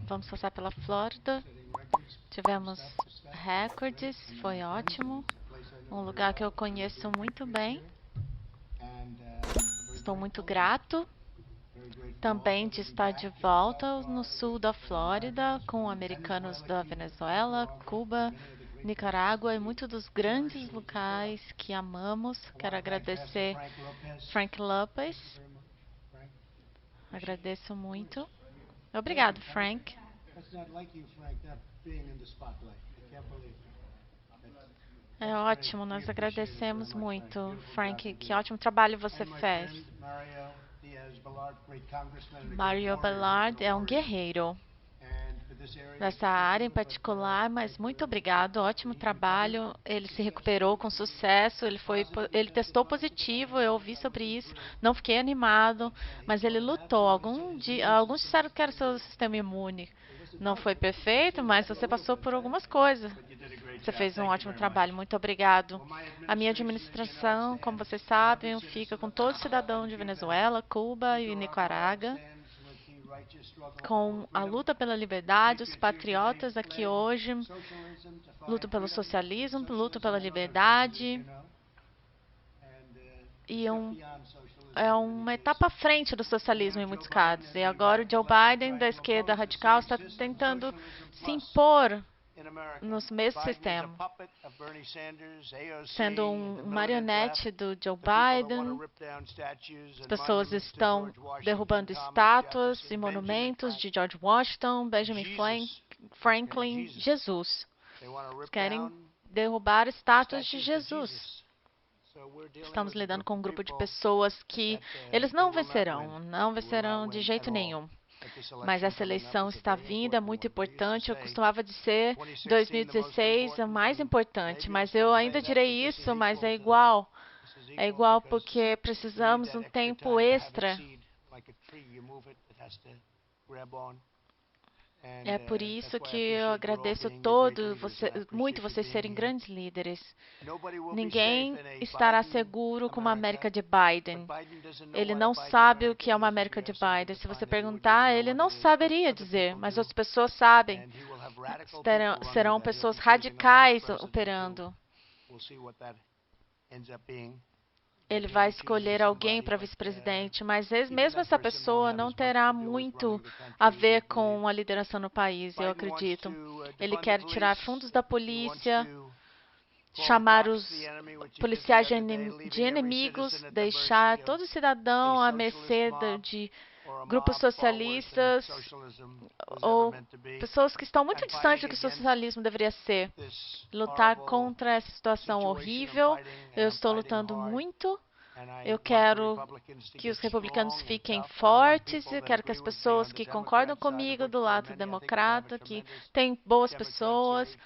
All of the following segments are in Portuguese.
Vamos passar pela Flórida. Tivemos recordes, foi ótimo. Um lugar que eu conheço muito bem. Estou muito grato também de estar de volta no sul da Flórida com americanos da Venezuela, Cuba, Nicarágua e muitos dos grandes locais que amamos. Quero agradecer Frank Lopez. Agradeço muito. Obrigado, Frank. É ótimo, nós agradecemos muito, Frank. Que ótimo trabalho você fez. Mario Ballard é um guerreiro nessa área em particular, mas muito obrigado, ótimo trabalho. Ele se recuperou com sucesso, ele testou positivo, eu ouvi sobre isso, não fiquei animado, mas ele lutou. Alguns disseram que era seu sistema imune. Não foi perfeito, mas você passou por algumas coisas. Você fez um ótimo trabalho, muito obrigado. A minha administração, como vocês sabem, fica com todo cidadão de Venezuela, Cuba e Nicarágua, com a luta pela liberdade. Os patriotas aqui hoje lutam pelo socialismo, lutam pela liberdade. E é uma etapa à frente do socialismo em muitos casos. E agora o Joe Biden, da esquerda radical, está tentando se impor no mesmo sistema, sendo um marionete do Joe Biden. As pessoas estão derrubando estátuas e monumentos de George Washington, Benjamin Franklin, Jesus. Eles querem derrubar estátuas de Jesus. Estamos lidando com um grupo de pessoas que eles não vencerão de jeito nenhum. Mas essa eleição está vindo, é muito importante. Eu costumava dizer 2016 é o mais importante, mas eu ainda direi isso, mas é igual. É igual porque precisamos um tempo extra. É por isso que eu agradeço muito vocês serem grandes líderes. Ninguém estará seguro com uma América de Biden. Ele não sabe o que é uma América de Biden. Se você perguntar, ele não saberia dizer, mas outras pessoas sabem. Serão pessoas radicais operando. Ele vai escolher alguém para vice-presidente, mas mesmo essa pessoa não terá muito a ver com a liderança no país, eu acredito. Ele quer tirar fundos da polícia, chamar os policiais de inimigos, deixar todo cidadão à mercê de grupos socialistas ou pessoas que estão muito distantes do que o socialismo deveria ser. Lutar contra essa situação horrível. Eu estou lutando muito. Eu quero que os republicanos fiquem fortes. Eu quero que as pessoas que concordam comigo do lado democrata, que tem boas pessoas.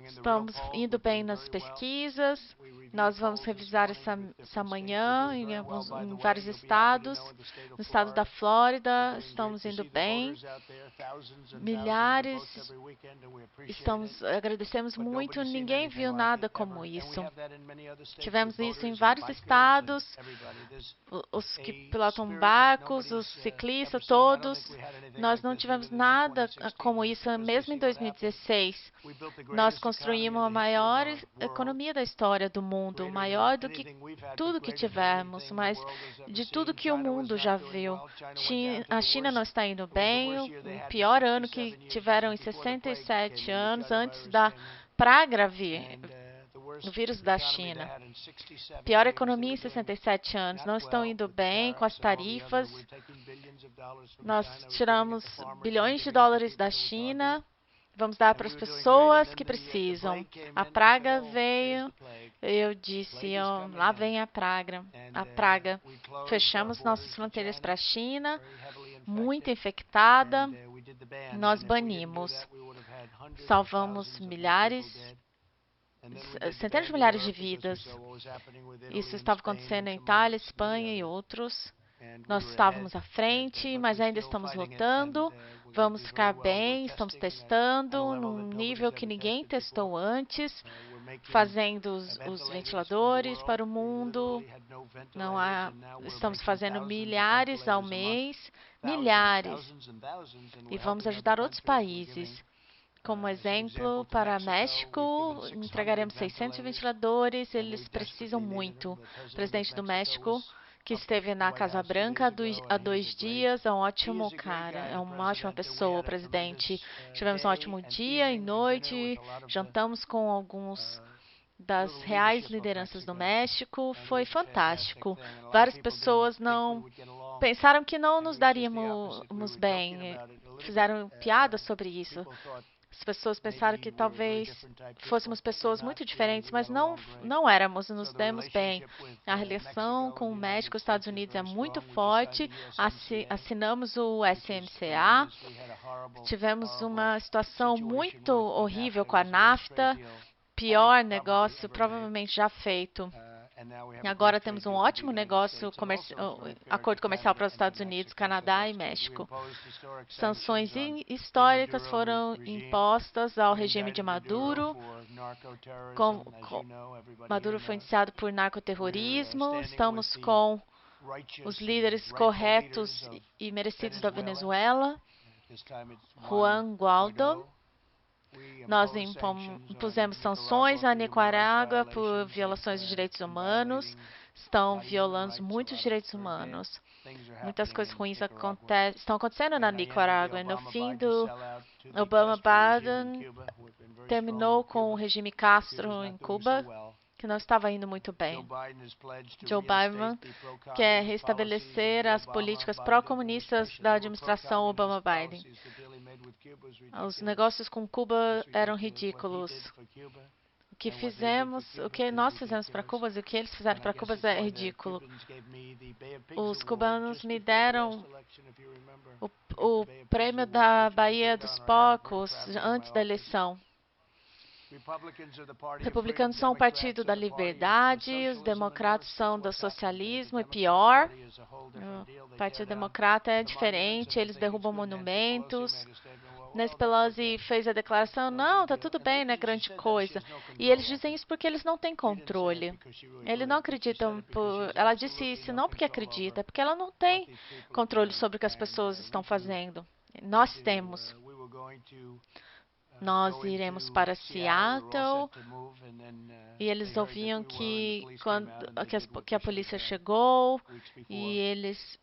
Estamos indo bem nas pesquisas. Nós vamos revisar essa manhã em vários estados. No estado da Flórida, estamos indo bem. Milhares. Agradecemos muito. Ninguém viu nada como isso. Tivemos isso em vários estados. Os que pilotam barcos, os ciclistas, todos. Nós não tivemos nada como isso, mesmo em 2016. Nós construímos a maior economia da história do mundo, maior do que tudo que tivemos, mas de tudo que o mundo já viu. A China não está indo bem, o pior ano que tiveram em 67 anos, antes da praga vir. O vírus da China. Pior economia em 67 anos. Não estão indo bem com as tarifas. Nós tiramos bilhões de dólares da China. Vamos dar para as pessoas que precisam. A praga veio. Eu disse, lá vem a praga. Fechamos nossas fronteiras para a China. Muito infectada. Nós banimos. Salvamos centenas de milhares de vidas. Isso estava acontecendo em Itália, Espanha e outros. Nós estávamos à frente, mas ainda estamos lutando. Vamos ficar bem, estamos testando num nível que ninguém testou antes. fazendo os ventiladores para o mundo. Estamos fazendo milhares ao mês, milhares. E vamos ajudar outros países. Como exemplo, para México, entregaremos 600 ventiladores, eles precisam muito. O presidente do México, que esteve na Casa Branca há 2 dias, é um ótimo cara, é uma ótima pessoa, o presidente. Tivemos um ótimo dia e noite, jantamos com alguns das reais lideranças do México, foi fantástico. Várias pessoas não pensaram que não nos daríamos bem, fizeram piadas sobre isso. As pessoas pensaram que talvez fôssemos pessoas muito diferentes, mas não éramos, nos demos bem. A relação com o México e os Estados Unidos é muito forte, assinamos o SMCA, tivemos uma situação muito horrível com a NAFTA, pior negócio provavelmente já feito. E agora temos um ótimo acordo comercial para os Estados Unidos, Canadá e México. Sanções históricas foram impostas ao regime de Maduro. Maduro foi indiciado por narcoterrorismo. Estamos com os líderes corretos e merecidos da Venezuela. Juan Guaido. Nós impusemos sanções à Nicarágua por violações de direitos humanos. Estão violando muitos direitos humanos. Muitas coisas ruins estão acontecendo na Nicarágua. No fim do Obama-Biden, terminou com o regime Castro em Cuba, que não estava indo muito bem. Joe Biden quer restabelecer as políticas pró-comunistas da administração Obama-Biden. Os negócios com Cuba eram ridículos. O que nós fizemos para Cuba e o que eles fizeram para Cuba é ridículo. Os cubanos me deram o prêmio da Baía dos Porcos antes da eleição. Republicanos são o partido da liberdade, os democratas são do socialismo e pior. O Partido Democrata é diferente, eles derrubam monumentos. Nancy Pelosi fez a declaração, não, tá tudo bem, não é grande coisa. E eles dizem isso porque eles não têm controle. Eles não acreditam, ela disse isso não porque acredita, é porque ela não tem controle sobre o que as pessoas estão fazendo. Nós temos. Nós iremos para Seattle e eles ouviam que a polícia chegou e eles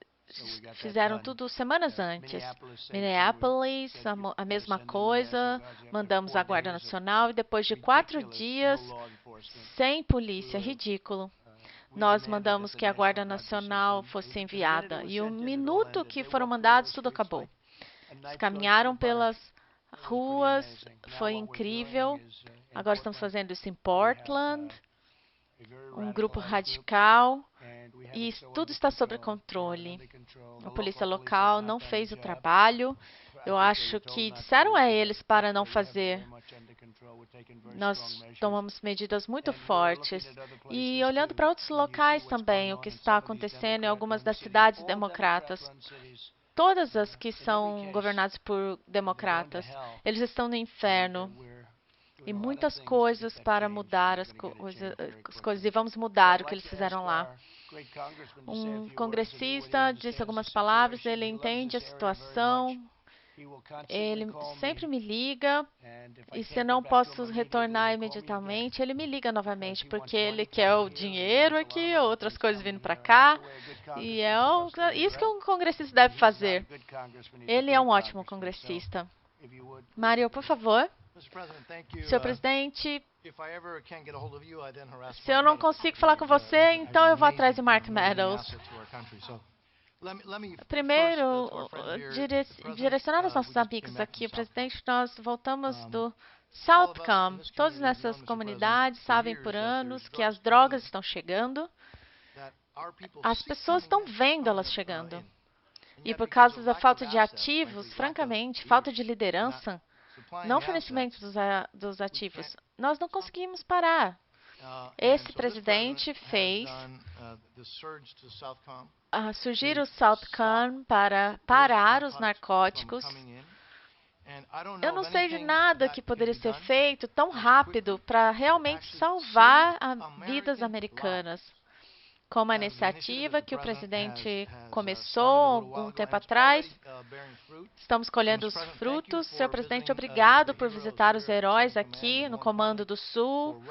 fizeram tudo semanas antes. Minneapolis, a mesma coisa, mandamos a Guarda Nacional e depois de 4 dias sem polícia, ridículo. Nós mandamos que a Guarda Nacional fosse enviada e o minuto que foram mandados, tudo acabou. Eles caminharam pelas ruas, foi incrível. Agora estamos fazendo isso em Portland, um grupo radical, e tudo está sob controle. A polícia local não fez o trabalho. Eu acho que disseram a eles para não fazer. Nós tomamos medidas muito fortes. E olhando para outros locais também, o que está acontecendo em algumas das cidades democratas. Todas as que são governadas por democratas, eles estão no inferno. E muitas coisas para mudar as coisas. E vamos mudar o que eles fizeram lá. Um congressista disse algumas palavras, ele entende a situação. Ele sempre me liga. E se eu não posso retornar imediatamente, ele me liga novamente, porque ele quer o dinheiro aqui, outras coisas vindo para cá. E é isso que um congressista deve fazer. Ele é um ótimo congressista. Mário, por favor. Senhor presidente, se eu não consigo falar com você, então eu vou atrás de Mark Meadows. Primeiro, direcionar os nossos amigos aqui, presidente, nós voltamos do Southcom. Todas essas comunidades sabem por anos que as drogas estão chegando. As pessoas estão vendo elas chegando. E por causa da falta de ativos, francamente, falta de liderança, não fornecimento dos ativos, nós não conseguimos parar. Esse presidente fez surgir o Southcom para parar os narcóticos Eu não sei de nada que poderia ser feito tão rápido para realmente salvar vidas americanas, como a iniciativa que o presidente começou algum tempo atrás. Estamos colhendo os frutos. Senhor presidente, obrigado por visitar os heróis aqui no Comando do Sul,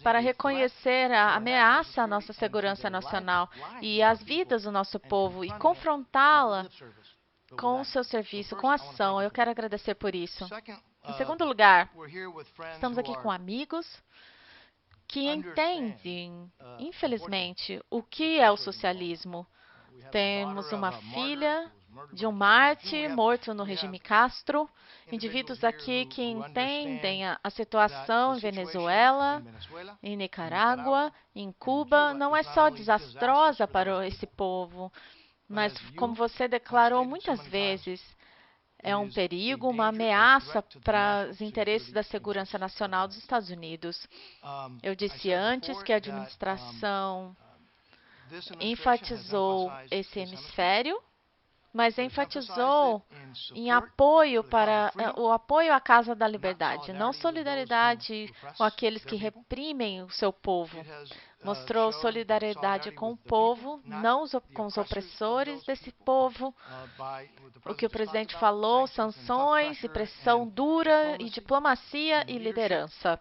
para reconhecer a ameaça à nossa segurança nacional e às vidas do nosso povo e confrontá-la com o seu serviço, com ação. Eu quero agradecer por isso. Em segundo lugar, estamos aqui com amigos que entendem, infelizmente, o que é o socialismo. Temos uma filha de um mártir morto no regime Castro, indivíduos aqui que entendem a situação em Venezuela, em Nicarágua, em Cuba, não é só desastrosa para esse povo, mas, como você declarou muitas vezes, é um perigo, uma ameaça para os interesses da segurança nacional dos Estados Unidos. Eu disse antes que a administração enfatizou esse hemisfério, mas enfatizou em apoio para o apoio à Casa da Liberdade, não solidariedade com aqueles que reprimem o seu povo. Mostrou solidariedade com o povo, não com os opressores desse povo. O que o presidente falou, sanções e pressão dura e diplomacia e liderança.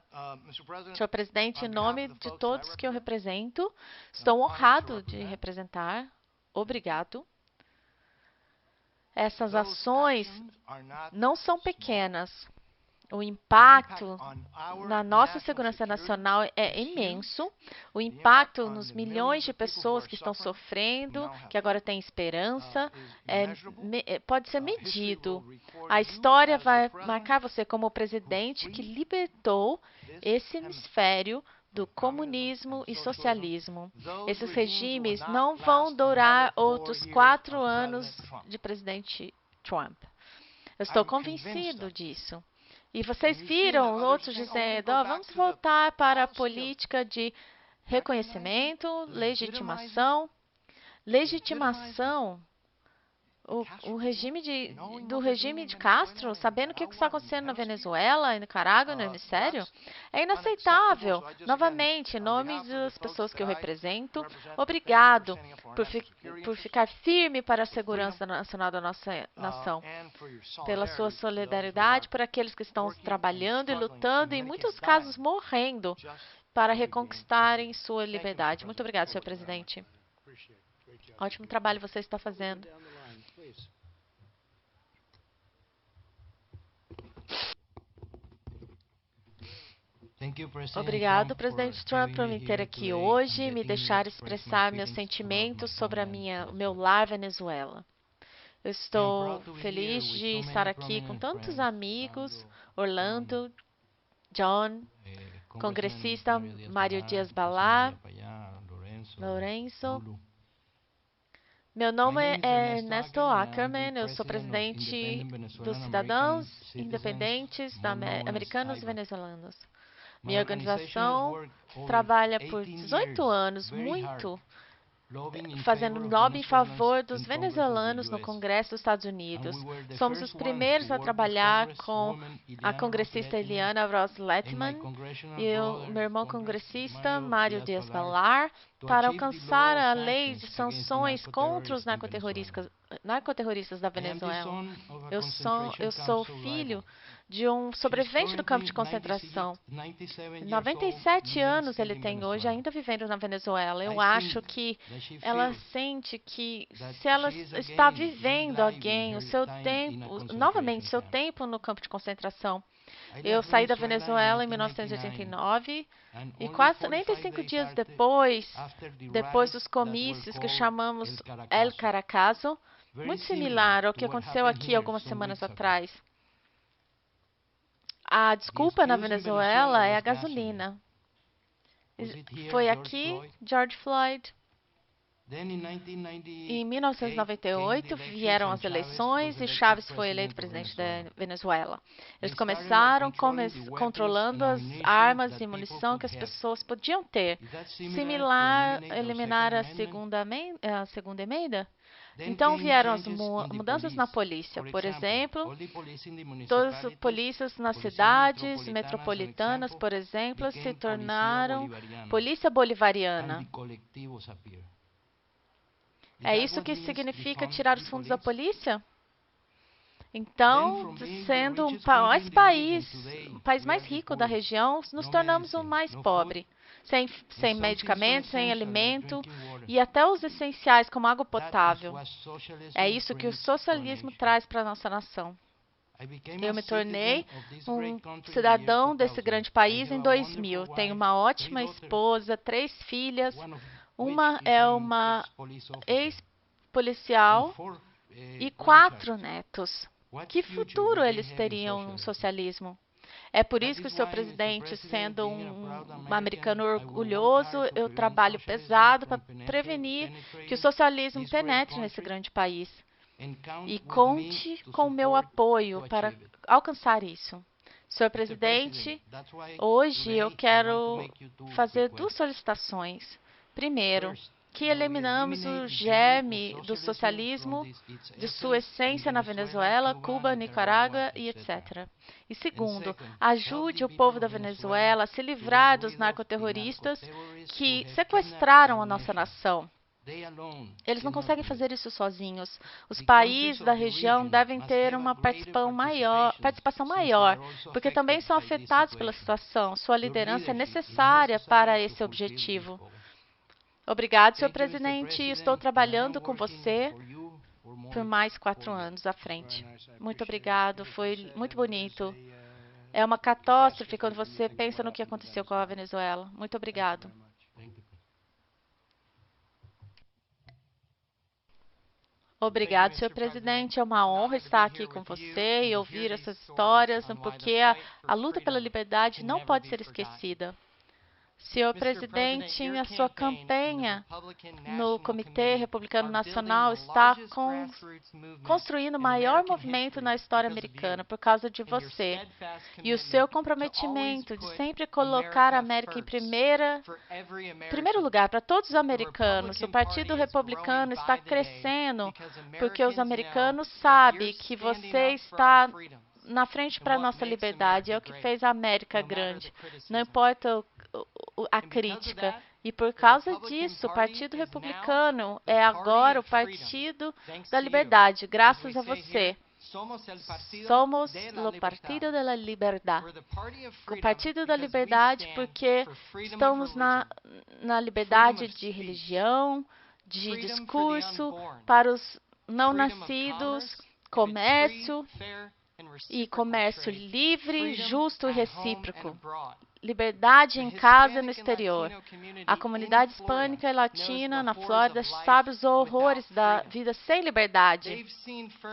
Senhor presidente, em nome de todos que eu represento, estou honrado de representar. Obrigado. Essas ações não são pequenas. O impacto na nossa segurança nacional é imenso. O impacto nos milhões de pessoas que estão sofrendo, que agora têm esperança, pode ser medido. A história vai marcar você como o presidente que libertou esse hemisfério do comunismo e socialismo. Esses regimes não vão durar outros 4 anos de presidente Trump. Eu estou convencido disso. E vocês viram outros dizendo, vamos voltar para a política de reconhecimento, legitimação. Legitimação. O regime do regime de Castro, sabendo o que está acontecendo na Venezuela, em Nicarágua, no hemisfério, é inaceitável. Novamente, em nome das pessoas que eu represento, obrigado por ficar firme para a segurança nacional da nossa nação, pela sua solidariedade por aqueles que estão trabalhando e lutando, e em muitos casos morrendo, para reconquistarem sua liberdade. Muito obrigado, senhor presidente. Ótimo trabalho você está fazendo. Obrigado, presidente Trump, por me ter aqui hoje e me deixar expressar meus sentimentos sobre o meu lar Venezuela. Eu estou feliz de estar aqui com tantos amigos, Orlando, John, congressista Mário Dias-Balart, Lourenço. Meu nome é Ernesto Ackerman, eu sou presidente dos Cidadãos Independentes Americanos e Venezuelanos. Minha organização trabalha por 18 anos, fazendo lobby em favor dos venezuelanos no Congresso dos Estados Unidos. Somos os primeiros a trabalhar com a congressista Eliana Ross-Lettman e o meu irmão congressista Mário Dias-Balart para alcançar a lei de sanções contra os narcoterroristas da Venezuela. Eu sou filho de um sobrevivente do campo de concentração. 97 anos ele tem hoje, ainda vivendo na Venezuela. Eu acho que ela sente que se ela está vivendo o seu tempo no campo de concentração. Eu saí da Venezuela em 1989 e quase 45 dias depois dos comícios que chamamos El Caracazo, muito similar ao que aconteceu aqui algumas semanas atrás. A desculpa na Venezuela é a gasolina. Foi aqui, George Floyd. Em 1998, vieram as eleições e Chávez foi eleito presidente da Venezuela. Eles começaram controlando as armas e munição que as pessoas podiam ter. Similar, eliminar a segunda emenda. Então vieram as mudanças na polícia. Por exemplo, todas as polícias nas cidades metropolitanas, por exemplo, se tornaram polícia bolivariana. É isso que significa tirar os fundos da polícia? Então, sendo o país mais rico da região, nos tornamos o mais pobre. Sem medicamentos, sem alimento e até os essenciais, como água potável. É isso que o socialismo traz para a nossa nação. Eu me tornei um cidadão desse grande país em 2000. Tenho uma ótima esposa, 3 filhas. Uma é uma ex-policial e 4 netos. Que futuro eles teriam no socialismo? É por isso que o seu presidente, sendo um americano orgulhoso, eu trabalho pesado para prevenir que o socialismo penetre nesse grande país. E conte com o meu apoio para alcançar isso. Senhor presidente, hoje eu quero fazer 2 solicitações. Primeiro, que eliminamos o germe do socialismo, de sua essência na Venezuela, Cuba, Nicarágua e etc. E segundo, ajude o povo da Venezuela a se livrar dos narcoterroristas que sequestraram a nossa nação. Eles não conseguem fazer isso sozinhos. Os países da região devem ter uma participação maior, porque também são afetados pela situação. Sua liderança é necessária para esse objetivo. Obrigado, senhor presidente. Estou trabalhando com você por mais 4 anos à frente. Muito obrigado. Foi muito bonito. É uma catástrofe quando você pensa no que aconteceu com a Venezuela. Muito obrigado. Obrigado, senhor presidente. É uma honra estar aqui com você e ouvir essas histórias, porque a luta pela liberdade não pode ser esquecida. Senhor presidente, a sua campanha no Comitê Republicano Nacional está construindo o maior movimento na história americana por causa de você. E o seu comprometimento de sempre colocar a América em primeiro lugar para todos os americanos. O Partido Republicano está crescendo porque os americanos sabem que você está na frente para a nossa liberdade. É o que fez a América grande. Não importa a crítica. E por causa disso, o Partido Republicano é agora o Partido da Liberdade, graças a você. Somos o Partido da Liberdade. O Partido da Liberdade porque estamos na liberdade de religião, de discurso, para os não nascidos, comércio livre, justo e recíproco. Liberdade em casa e no exterior. A comunidade hispânica e latina na Flórida sabe os horrores da vida sem liberdade.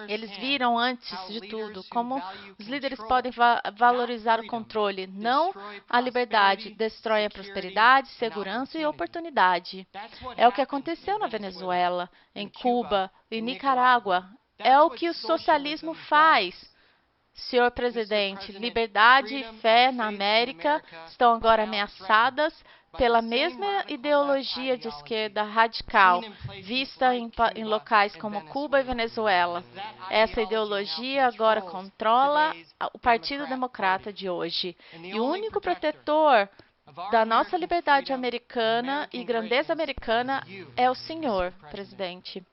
Eles viram, antes de tudo, como os líderes podem valorizar o controle, não a liberdade. Destroem a prosperidade, segurança e oportunidade. É o que aconteceu na Venezuela, em Cuba e Nicarágua. É o que o socialismo faz. Senhor presidente, liberdade e fé na América estão agora ameaçadas pela mesma ideologia de esquerda radical vista em locais como Cuba e Venezuela. Essa ideologia agora controla o Partido Democrata de hoje. E o único protetor da nossa liberdade americana e grandeza americana é o senhor presidente.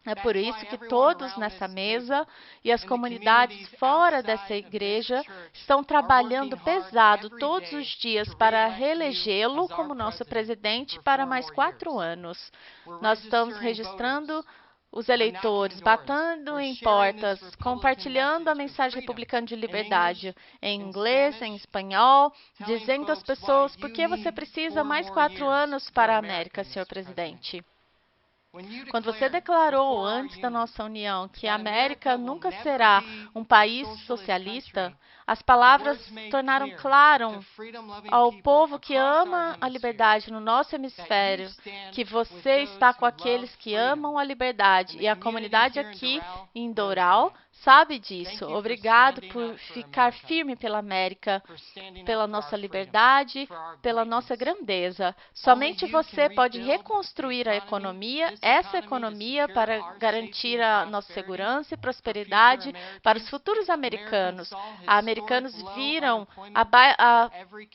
É por isso que todos nessa mesa e as comunidades fora dessa igreja estão trabalhando pesado todos os dias para reelegê-lo como nosso presidente para mais 4 anos. Nós estamos registrando os eleitores, batendo em portas, compartilhando a mensagem republicana de liberdade em inglês, em espanhol, dizendo às pessoas por que você precisa mais 4 anos para a América, senhor presidente. Quando você declarou antes da nossa união que a América nunca será um país socialista, as palavras tornaram claro ao povo que ama a liberdade no nosso hemisfério que você está com aqueles que amam a liberdade. E a comunidade aqui em Doral sabe disso. Obrigado por ficar firme pela América, pela nossa liberdade, pela nossa grandeza. Somente você pode reconstruir a economia, essa economia, para garantir a nossa segurança e prosperidade para os futuros americanos. Americanos viram a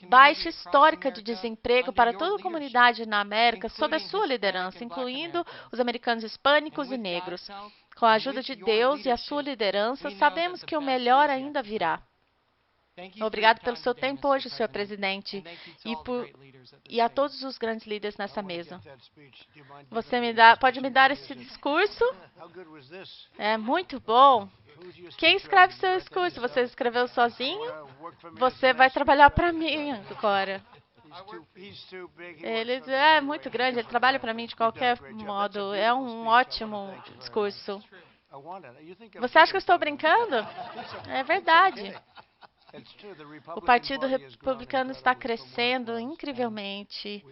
baixa histórica de desemprego para toda a comunidade na América sob a sua liderança, incluindo os americanos hispânicos e negros. Com a ajuda de Deus e a sua liderança, sabemos que o melhor ainda virá. Obrigado pelo seu tempo hoje, Senhor Presidente, e a todos os grandes líderes nessa mesa. Você pode me dar esse discurso? É muito bom. Quem escreve seu discurso? Você escreveu sozinho? Você vai trabalhar para mim agora. Ele é muito grande, ele trabalha para mim de qualquer modo. É um ótimo discurso. Você acha que eu estou brincando? É verdade. O Partido Republicano está crescendo incrivelmente.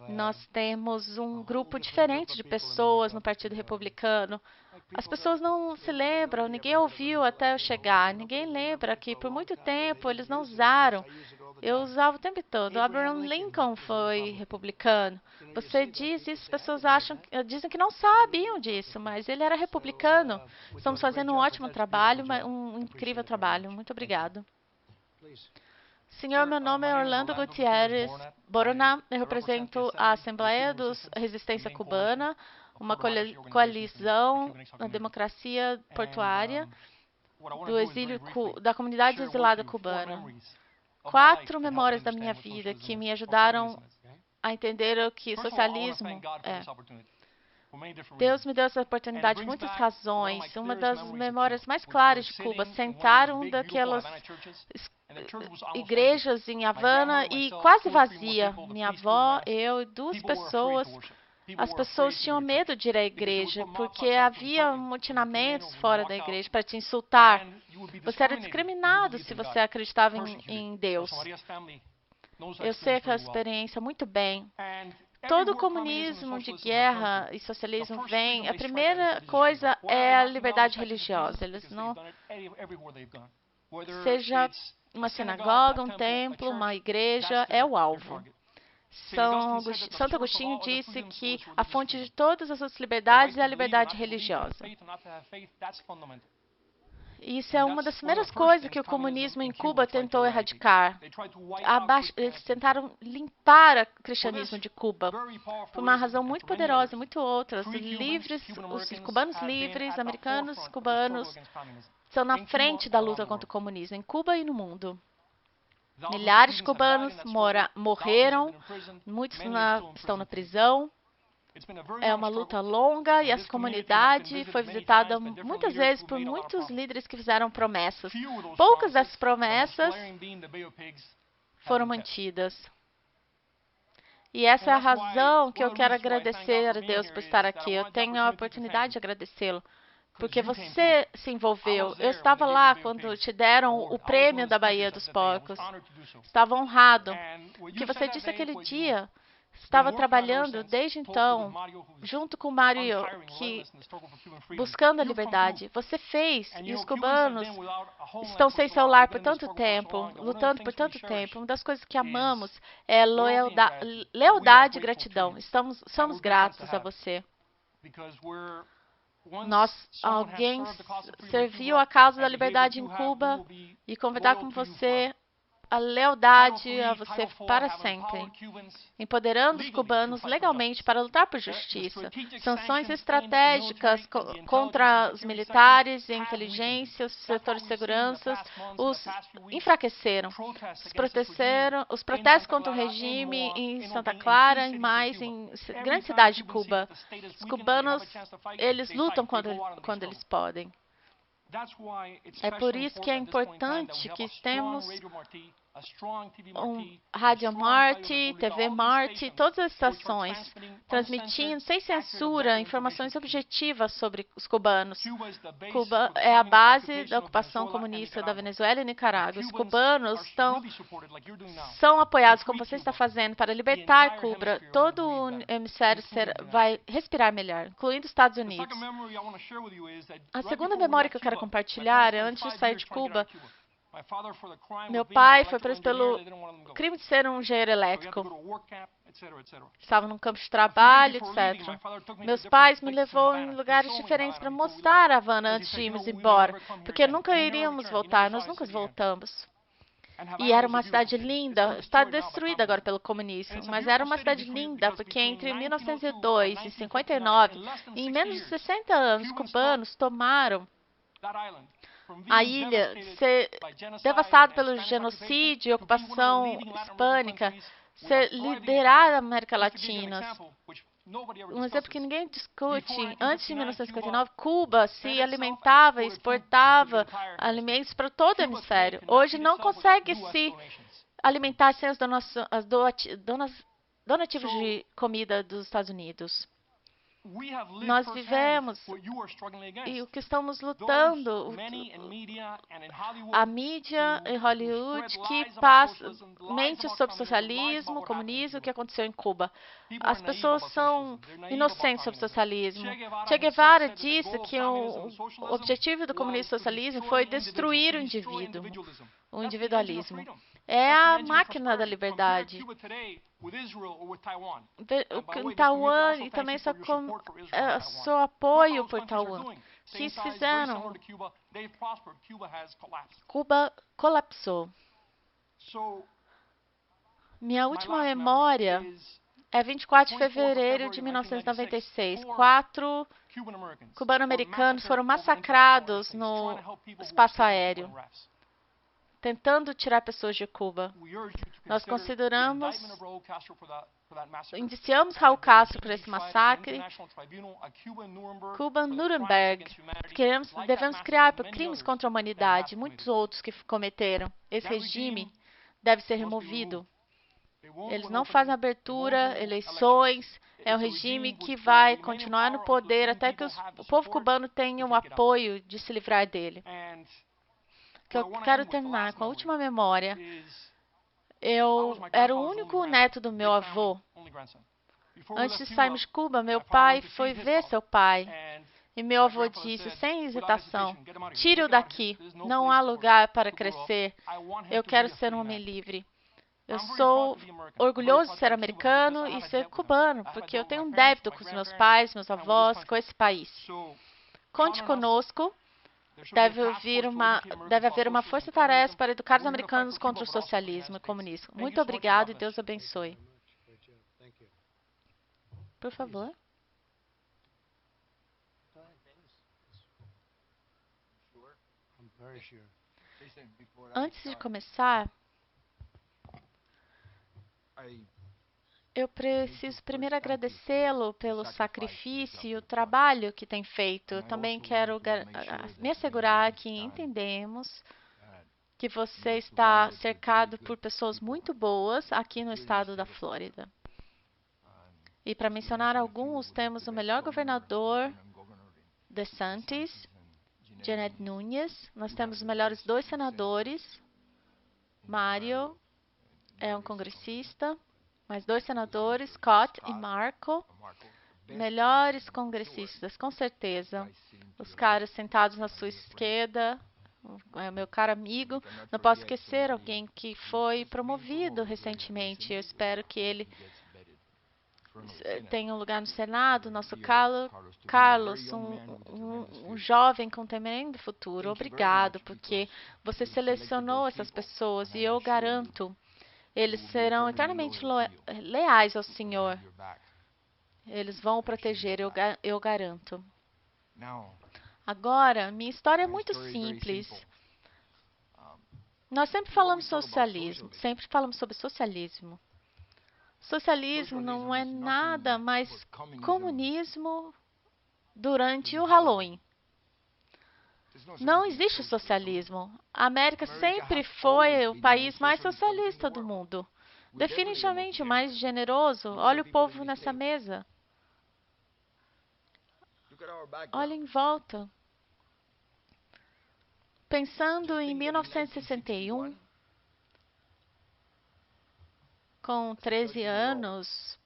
Nós temos um grupo diferente de pessoas no Partido Republicano. As pessoas não se lembram, ninguém ouviu até eu chegar. Ninguém lembra que por muito tempo eles não usaram. Eu usava o tempo todo. Abraham Lincoln foi republicano. Você diz isso, as pessoas dizem que não sabiam disso, mas ele era republicano. Estamos fazendo um ótimo trabalho, um incrível trabalho. Muito obrigado. Senhor, meu nome é Orlando Gutierrez Borona. Eu represento a Assembleia dos Resistência Cubana, uma coalizão na democracia portuária do exílio da comunidade exilada cubana. 4 memórias da minha vida que me ajudaram a entender o que socialismo é. Deus me deu essa oportunidade por muitas razões. Uma das memórias mais claras de Cuba, sentar uma daquelas igrejas em Havana e quase vazia. Minha avó, eu e 2 pessoas. As pessoas tinham medo de ir à igreja porque havia amotinamentos fora da igreja para te insultar. Você era discriminado se você acreditava em Deus. Eu sei aquela experiência muito bem. Todo comunismo de guerra e socialismo vem, a primeira coisa é a liberdade religiosa. Eles não, seja uma sinagoga, um templo, uma igreja, é o alvo. Santo Agostinho disse que a fonte de todas as outras liberdades é a liberdade religiosa. Isso é uma das primeiras coisas que o comunismo em Cuba tentou erradicar. Eles tentaram limpar o cristianismo de Cuba por uma razão muito poderosa, muito outra. Os cubanos livres, americanos, cubanos, estão na frente da luta contra o comunismo em Cuba e no mundo. Milhares de cubanos morreram, muitos estão na prisão. É uma luta longa e essa comunidade foi visitada muitas vezes por muitos líderes que fizeram promessas. Poucas dessas promessas foram mantidas. E essa é a razão que eu quero agradecer a Deus por estar aqui. Eu tenho a oportunidade de agradecê-lo. Porque você se envolveu. Eu estava lá quando te deram o prêmio da Baía dos Porcos. Estava honrado. O que você disse aquele dia, estava trabalhando desde então, junto com o Mário, buscando a liberdade. Você fez, e os cubanos estão sem celular por tanto tempo, lutando por tanto tempo. Uma das coisas que amamos é lealdade e gratidão. Somos gratos a você. Alguém serviu a causa da liberdade em Cuba e convidar com você a lealdade a você para sempre, empoderando os cubanos legalmente para lutar por justiça. Sanções estratégicas contra os militares e a inteligência, os setores de segurança, os enfraqueceram. Os protestos contra o regime em Santa Clara e mais em grandes cidades de Cuba. Os cubanos, eles lutam quando eles podem. É por isso que é importante que temos Rádio Marte, TV Marte, todas as estações transmitindo sem censura informações objetivas sobre os cubanos. Cuba é a base da ocupação comunista da Venezuela e Nicarágua. Os cubanos são apoiados, como você está fazendo, para libertar Cuba. Todo o hemisfério vai respirar melhor, incluindo os Estados Unidos. A segunda memória que eu quero compartilhar é antes de sair de Cuba. Meu pai foi preso pelo crime de ser um engenheiro elétrico. Estava num campo de trabalho, etc. Meus pais me levou em lugares diferentes para mostrar a Havana antes de irmos embora, porque nunca iríamos voltar, nós nunca voltamos. E era uma cidade linda, está destruída agora pelo comunismo, mas era uma cidade linda, porque entre 1902 e 59, em menos de 60 anos, cubanos tomaram a ilha ser devastada pelo genocídio e ocupação hispânica, ser liderada na América Latina. Um exemplo que ninguém discute, antes de 1959, Cuba se alimentava e exportava alimentos para todo o hemisfério. Hoje não consegue se alimentar sem os donativos de comida dos Estados Unidos. Nós vivemos e o que estamos lutando, a mídia em Hollywood que mente sobre socialismo, comunismo, o que aconteceu em Cuba. As pessoas são inocentes sobre socialismo. Che Guevara disse que o objetivo do comunismo e socialismo foi destruir o indivíduo, o individualismo. É a máquina da liberdade. Em Taiwan e também seu apoio por Taiwan. O que eles fizeram? Cuba colapsou. Minha última memória é 24 de fevereiro de 1996. 4 cubano-americanos foram massacrados no espaço aéreo, tentando tirar pessoas de Cuba. Nós indiciamos Raul Castro por esse massacre. Cuba Nuremberg. Devemos criar por crimes contra a humanidade, muitos outros que cometeram. Esse regime deve ser removido. Eles não fazem abertura, eleições. É um regime que vai continuar no poder até que o povo cubano tenha o apoio de se livrar dele. Que eu quero terminar com a última memória. Eu era o único neto do meu avô. Antes de sairmos de Cuba, meu pai foi ver seu pai. E meu avô disse, sem hesitação, tire-o daqui. Não há lugar para crescer. Eu quero ser um homem livre. Eu sou orgulhoso de ser americano e ser cubano, porque eu tenho um débito com os meus pais, meus avós, com esse país. Conte conosco. Deve haver uma força-tarefa para educar os americanos contra o socialismo e o comunismo. Muito obrigado e Deus abençoe. Por favor. Antes de começar, eu preciso primeiro agradecê-lo pelo sacrifício e o trabalho que tem feito. Eu também quero me assegurar que entendemos que você está cercado por pessoas muito boas aqui no estado da Flórida. E para mencionar alguns, temos o melhor governador, DeSantis, Janet Núñez. Nós temos os melhores 2 senadores. Mario é um congressista. Mais 2 senadores, Scott e Marco, melhores congressistas, com certeza. Os caras sentados na sua esquerda, meu caro amigo. Não posso esquecer alguém que foi promovido recentemente. Eu espero que ele tenha um lugar no Senado. Nosso Carlos, um jovem com tremendo futuro. Obrigado, porque você selecionou essas pessoas e eu garanto eles serão eternamente leais ao Senhor. Eles vão o proteger, eu garanto. Agora, minha história é muito simples. Nós sempre falamos sobre socialismo. Socialismo não é nada mais comunismo durante o Halloween. Não existe socialismo. A América sempre foi o país mais socialista do mundo. Definitivamente o mais generoso. Olha o povo nessa mesa. Olha em volta. Pensando em 1961, com 13 anos,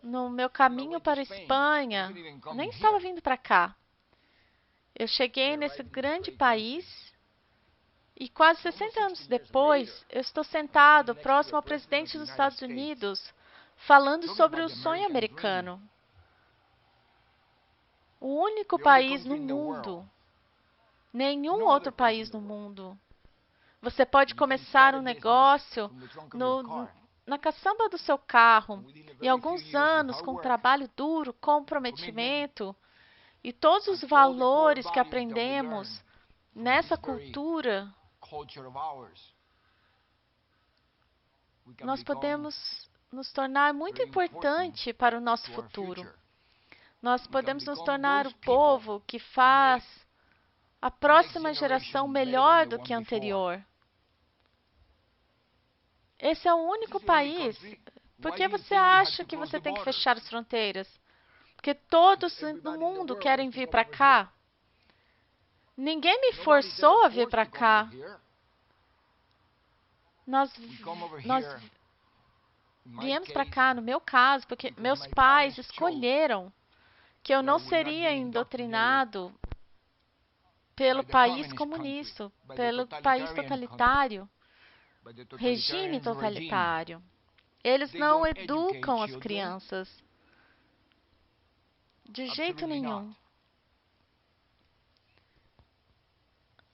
no meu caminho para a Espanha, nem estava vindo para cá. Eu cheguei nesse grande país e quase 60 anos depois, eu estou sentado próximo ao presidente dos Estados Unidos, falando sobre o sonho americano. O único país no mundo, nenhum outro país no mundo. Você pode começar um negócio na caçamba do seu carro, em alguns anos, com trabalho duro, comprometimento, e todos os valores que aprendemos nessa cultura, nós podemos nos tornar muito importante para o nosso futuro. Nós podemos nos tornar o povo que faz a próxima geração melhor do que a anterior. Esse é o único país. Por que você acha que você tem que fechar as fronteiras? Porque todos no mundo querem vir para cá. Ninguém me forçou a vir para cá. Nós viemos para cá, no meu caso, porque meus pais escolheram que eu não seria indoctrinado pelo país comunista, pelo país totalitário, regime totalitário. Eles não educam as crianças. De jeito nenhum.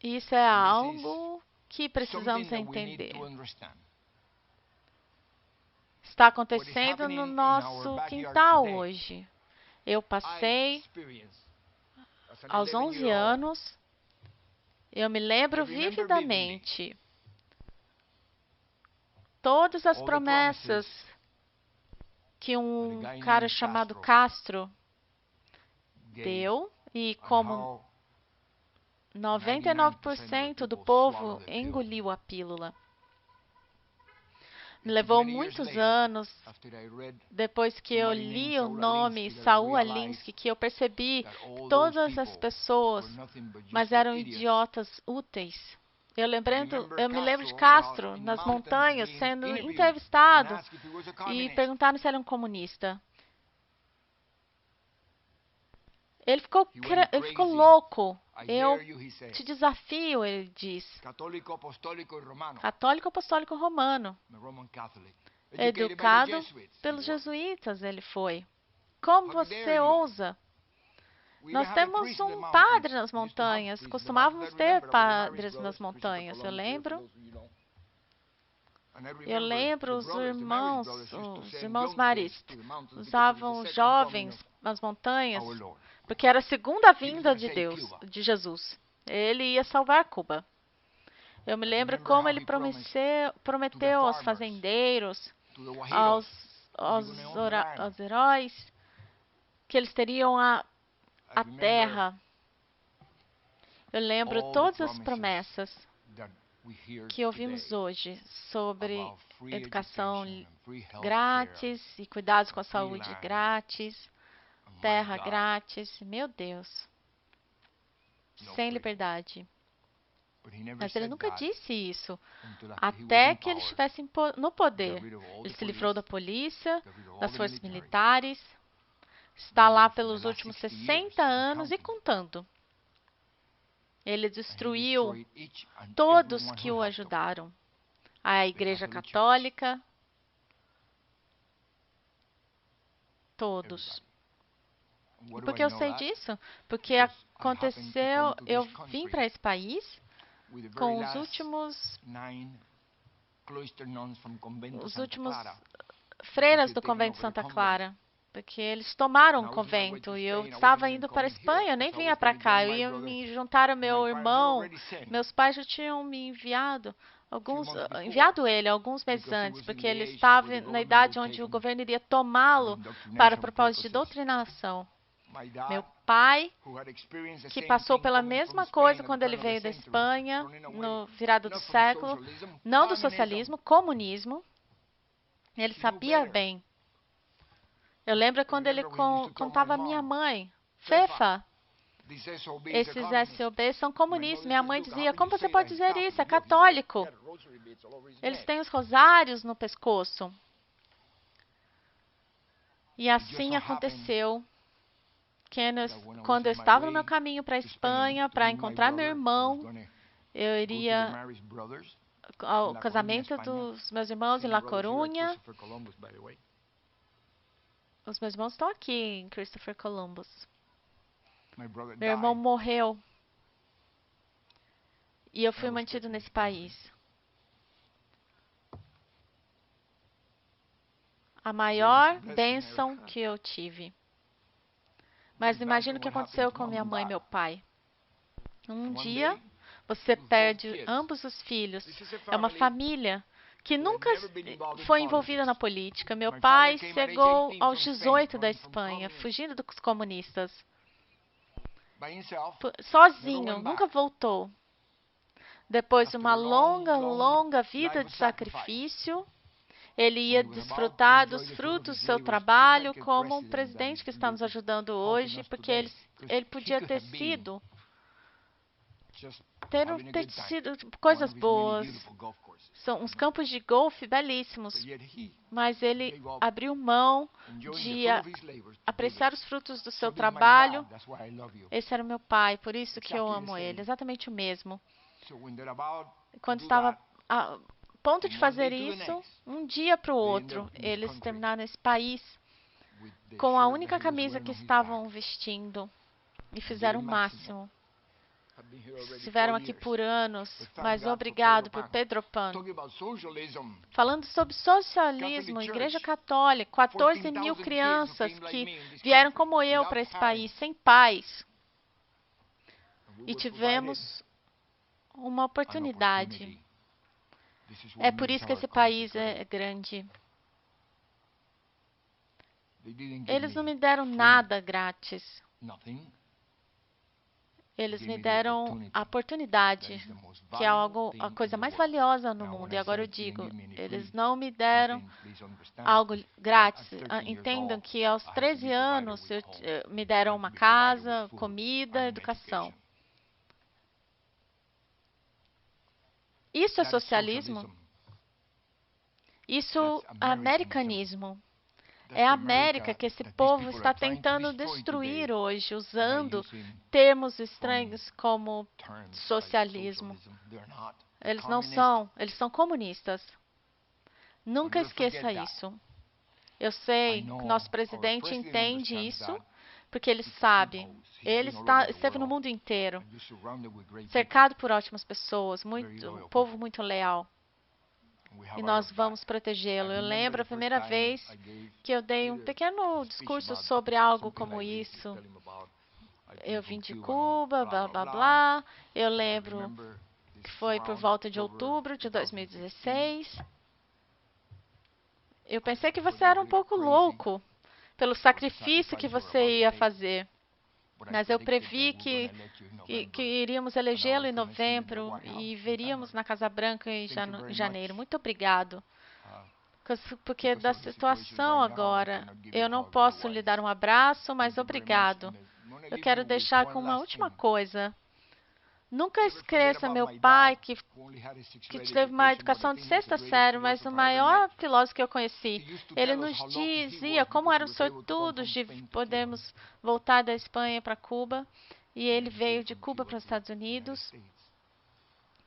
Isso é algo que precisamos entender. Está acontecendo no nosso quintal hoje. Eu passei aos 11 anos, eu me lembro vividamente todas as promessas que um cara chamado Castro deu, e como 99% do povo engoliu a pílula. Me levou muitos anos, depois que eu li o nome Saul Alinsky, que eu percebi que todas as pessoas, mas eram idiotas úteis. Eu me lembro de Castro, nas montanhas, sendo entrevistado, e perguntaram se ele era um comunista. Ele ficou louco. Eu te desafio, ele diz. Católico, apostólico romano. Educado pelos jesuítas, ele foi. Como você ousa? Nós temos um padre nas montanhas. Costumávamos ter padres nas montanhas. Eu lembro os irmãos Marist usavam jovens nas montanhas, porque era a segunda vinda de Deus, de Jesus. Ele ia salvar Cuba. Eu me lembro como ele prometeu aos fazendeiros, aos heróis, que eles teriam a terra. Eu lembro todas as promessas que ouvimos hoje sobre educação grátis e cuidados com a saúde grátis, terra grátis. Meu Deus. Sem liberdade. Mas ele nunca disse isso, até que ele estivesse no poder. Ele se livrou da polícia, das forças militares, está lá pelos últimos 60 anos e contando. Ele destruiu todos que o ajudaram. A Igreja Católica, todos. E por que eu sei disso? Porque aconteceu, eu vim para esse país com os últimos freiras do convento de Santa Clara, porque eles tomaram o convento e eu estava indo para a Espanha, eu nem vinha para cá, eu ia me juntar ao meu irmão. Meus pais já tinham me enviado ele alguns meses antes, porque ele estava na idade onde o governo iria tomá-lo para propósito de doutrinação. Meu pai, que passou pela mesma coisa quando ele veio da Espanha, no virada do século, não do socialismo, comunismo. Ele sabia bem. Eu lembro quando ele contava a minha mãe, Fefa, esses SOB são comunistas. Minha mãe dizia, como você pode dizer isso? É católico. Eles têm os rosários no pescoço. E assim aconteceu. Quando eu estava no meu caminho para a Espanha, para encontrar meu irmão, eu iria ao casamento dos meus irmãos em La Coruña. Os meus irmãos estão aqui em Christopher Columbus. Meu irmão morreu. E eu fui mantido nesse país. A maior bênção que eu tive. Mas imagina o que aconteceu com minha mãe e meu pai. Um dia, você perde ambos os filhos. É uma família que nunca foi envolvida na política. Meu pai chegou aos 18 da Espanha, fugindo dos comunistas. Sozinho, nunca voltou. Depois de uma longa vida de sacrifício, ele ia desfrutar dos frutos do seu trabalho como um presidente que está nos ajudando hoje, porque ele podia ter sido coisas boas. São uns campos de golfe belíssimos, mas ele abriu mão de apreciar os frutos do seu trabalho. Esse era o meu pai, por isso que eu amo ele, exatamente o mesmo. Quando estava a ponto de fazer isso, um dia para o outro, eles terminaram esse país com a única camisa que estavam vestindo e fizeram o máximo. Estiveram aqui por anos, mas obrigado por Pedro Pan. Falando sobre socialismo, Igreja Católica, 14 mil crianças que vieram como eu para esse país, sem pais. E tivemos uma oportunidade. É por isso que esse país é grande. Eles não me deram nada grátis. Eles me deram a oportunidade, que é a coisa mais valiosa no mundo. E agora eu digo, eles não me deram algo grátis. Entendam que aos 13 anos me deram uma casa, comida, educação. Isso é socialismo? Isso é americanismo. É a América que esse povo está tentando destruir hoje, usando termos estranhos como socialismo. Eles não são, eles são comunistas. Nunca esqueça isso. Eu sei que nosso presidente entende isso, porque ele sabe. Ele esteve no mundo inteiro, cercado por ótimas pessoas, um povo muito leal. E nós vamos protegê-lo. Eu lembro a primeira vez que eu dei um pequeno discurso sobre algo como isso. Eu vim de Cuba, blá, blá, blá. Eu lembro que foi por volta de outubro de 2016. Eu pensei que você era um pouco louco pelo sacrifício que você ia fazer. Mas eu previ que iríamos elegê-lo em novembro e veríamos na Casa Branca em janeiro. Muito obrigado. Porque da situação agora, eu não posso lhe dar um abraço, mas obrigado. Eu quero deixar com uma última coisa. Nunca esqueça meu pai, que teve uma educação de sexta série, mas o maior filósofo que eu conheci. Ele nos dizia como eram sortudos de podermos voltar da Espanha para Cuba. E ele veio de Cuba para os Estados Unidos.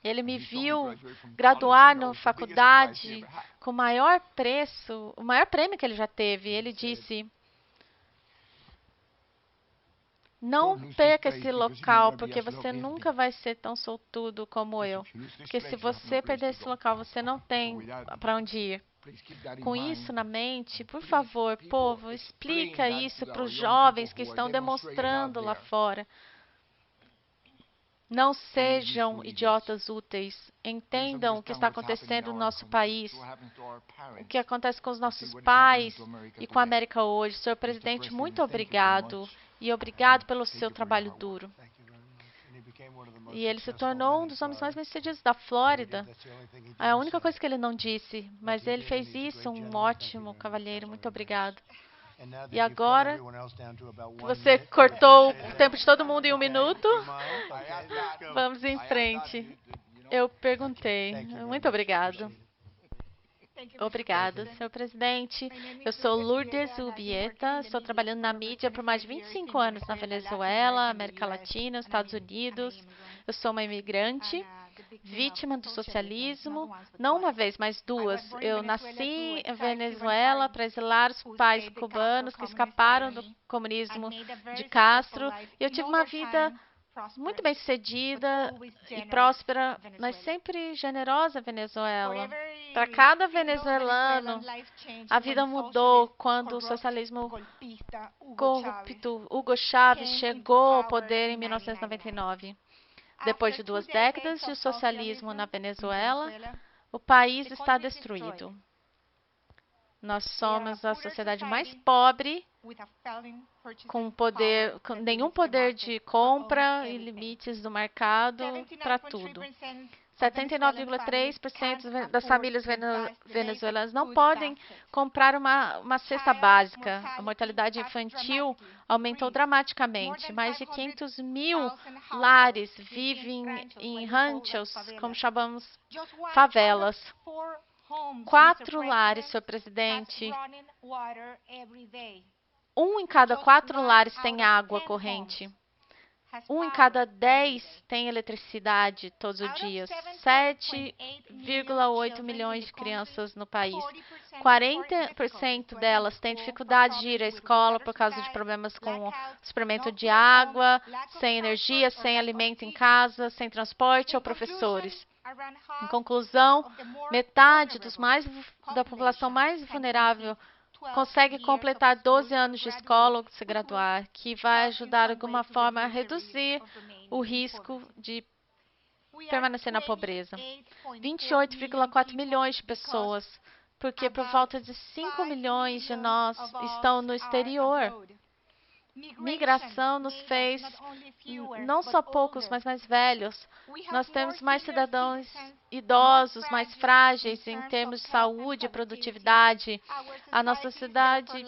Ele me viu graduar na faculdade com o maior preço, o maior prêmio que ele já teve. Ele disse: não perca esse local, porque você nunca vai ser tão sortudo como eu. Porque se você perder esse local, você não tem para onde ir. Com isso na mente, por favor, povo, explica isso para os jovens que estão demonstrando lá fora. Não sejam idiotas úteis. Entendam o que está acontecendo no nosso país, o que acontece com os nossos pais e com a América hoje. Senhor presidente, muito obrigado. E obrigado pelo seu trabalho duro. E ele se tornou um dos homens mais bem-sucedidos da Flórida. É a única coisa que ele não disse, mas ele fez isso, um ótimo cavalheiro. Muito obrigado. E agora que você cortou o tempo de todo mundo em 1 minuto, vamos em frente. Eu perguntei. Muito obrigado. Obrigada, senhor presidente. Eu sou Lourdes Ubieta, estou trabalhando na mídia por mais de 25 anos na Venezuela, América Latina, Estados Unidos. Eu sou uma imigrante, vítima do socialismo, não uma vez, mas duas. Eu nasci em Venezuela para exilar os pais cubanos que escaparam do comunismo de Castro. E eu tive uma vida muito bem-sucedida e próspera, mas sempre generosa, Venezuela. Para cada venezuelano, a vida mudou quando o socialismo corrupto Hugo Chávez chegou ao poder em 1999. Depois de 2 décadas de socialismo na Venezuela, o país está destruído. Nós somos a sociedade mais pobre, com nenhum poder de compra e limites do mercado para tudo. 79,3% das famílias venezuelanas não podem comprar uma cesta básica. A mortalidade infantil aumentou dramaticamente. Mais de 500 mil lares vivem em ranchos, como chamamos, favelas. 4 lares, senhor presidente. 1 em cada 4 lares tem água corrente. 1 em cada 10 tem eletricidade todos os dias. 7,8 milhões de crianças no país. 40% delas têm dificuldade de ir à escola por causa de problemas com o suprimento de água, sem energia, sem alimento em casa, sem transporte ou professores. Em conclusão, metade da população mais vulnerável consegue completar 12 anos de escola ou se graduar, que vai ajudar de alguma forma a reduzir o risco de permanecer na pobreza. 28,4 milhões de pessoas, porque por volta de 5 milhões de nós estão no exterior. Migração nos fez não só poucos, mas mais velhos. Nós temos mais cidadãos idosos, mais frágeis em termos de saúde e produtividade. A nossa cidade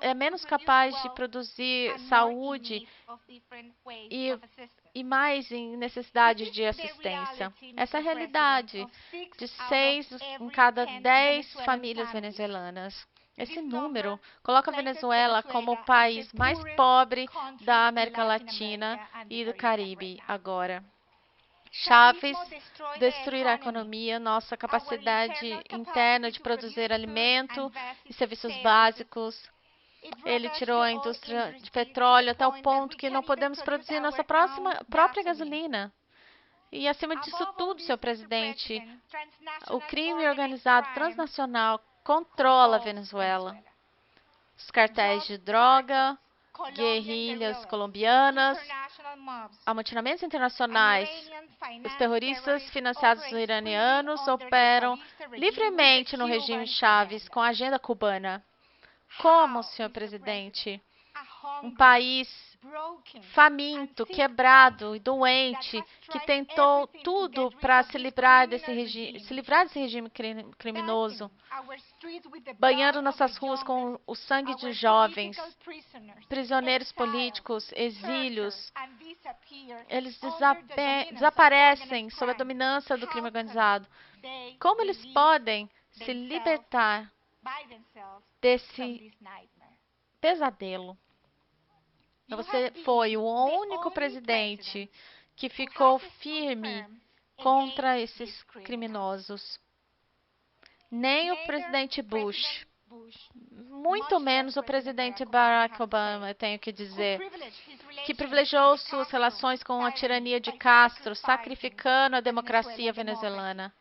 é menos capaz de produzir saúde e mais em necessidade de assistência. Essa é a realidade de 6 em cada 10 famílias venezuelanas. Esse número coloca a Venezuela como o país mais pobre da América Latina e do Caribe agora. Chávez destruirá a economia, nossa capacidade interna de produzir alimento e serviços básicos. Ele tirou a indústria de petróleo até o ponto que não podemos produzir nossa própria gasolina. E acima disso tudo, senhor presidente, o crime organizado transnacional controla a Venezuela. Os cartéis de droga, guerrilhas colombianas, amotinamentos internacionais, os terroristas financiados por iranianos operam livremente no regime Chávez com a agenda cubana. Como, senhor presidente, um país faminto, quebrado e doente, que tentou tudo para se livrar desse regime criminoso, banhando nossas ruas com o sangue de jovens, prisioneiros políticos, exílios, eles desaparecem sob a dominância do crime organizado. Como eles podem se libertar desse pesadelo? Você foi o único presidente que ficou firme contra esses criminosos. Nem o presidente Bush, muito menos o presidente Barack Obama, tenho que dizer, que privilegiou suas relações com a tirania de Castro, sacrificando a democracia venezuelana.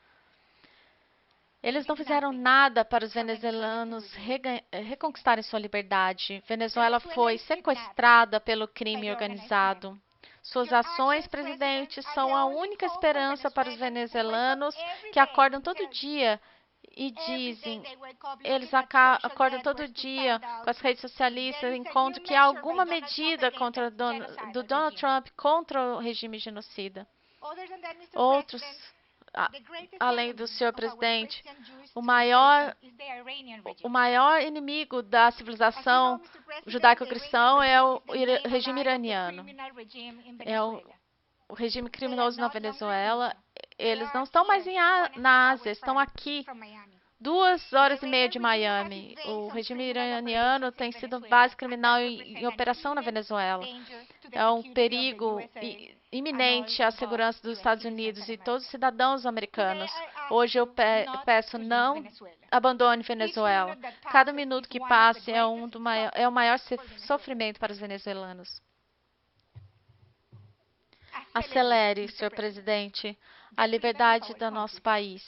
Eles não fizeram nada para os venezuelanos reconquistarem sua liberdade. Venezuela foi sequestrada pelo crime organizado. Suas ações, presidente, são a única esperança para os venezuelanos que acordam todo dia e dizem, eles acordam todo dia com as redes socialistas, encontram que há alguma medida contra do Donald Trump contra o regime genocida. Outros, além do senhor presidente, o maior inimigo da civilização judaico-cristã é o regime iraniano. É o regime criminoso na Venezuela. Eles não estão mais na Ásia, estão aqui. 2 horas e meia de Miami. O regime iraniano tem sido base criminal em operação na Venezuela. É um perigo iminente à segurança dos Estados Unidos e todos os cidadãos americanos. Hoje eu peço, não abandone Venezuela. Cada minuto que passe é o maior sofrimento para os venezuelanos. Acelere, senhor presidente, a liberdade do nosso país.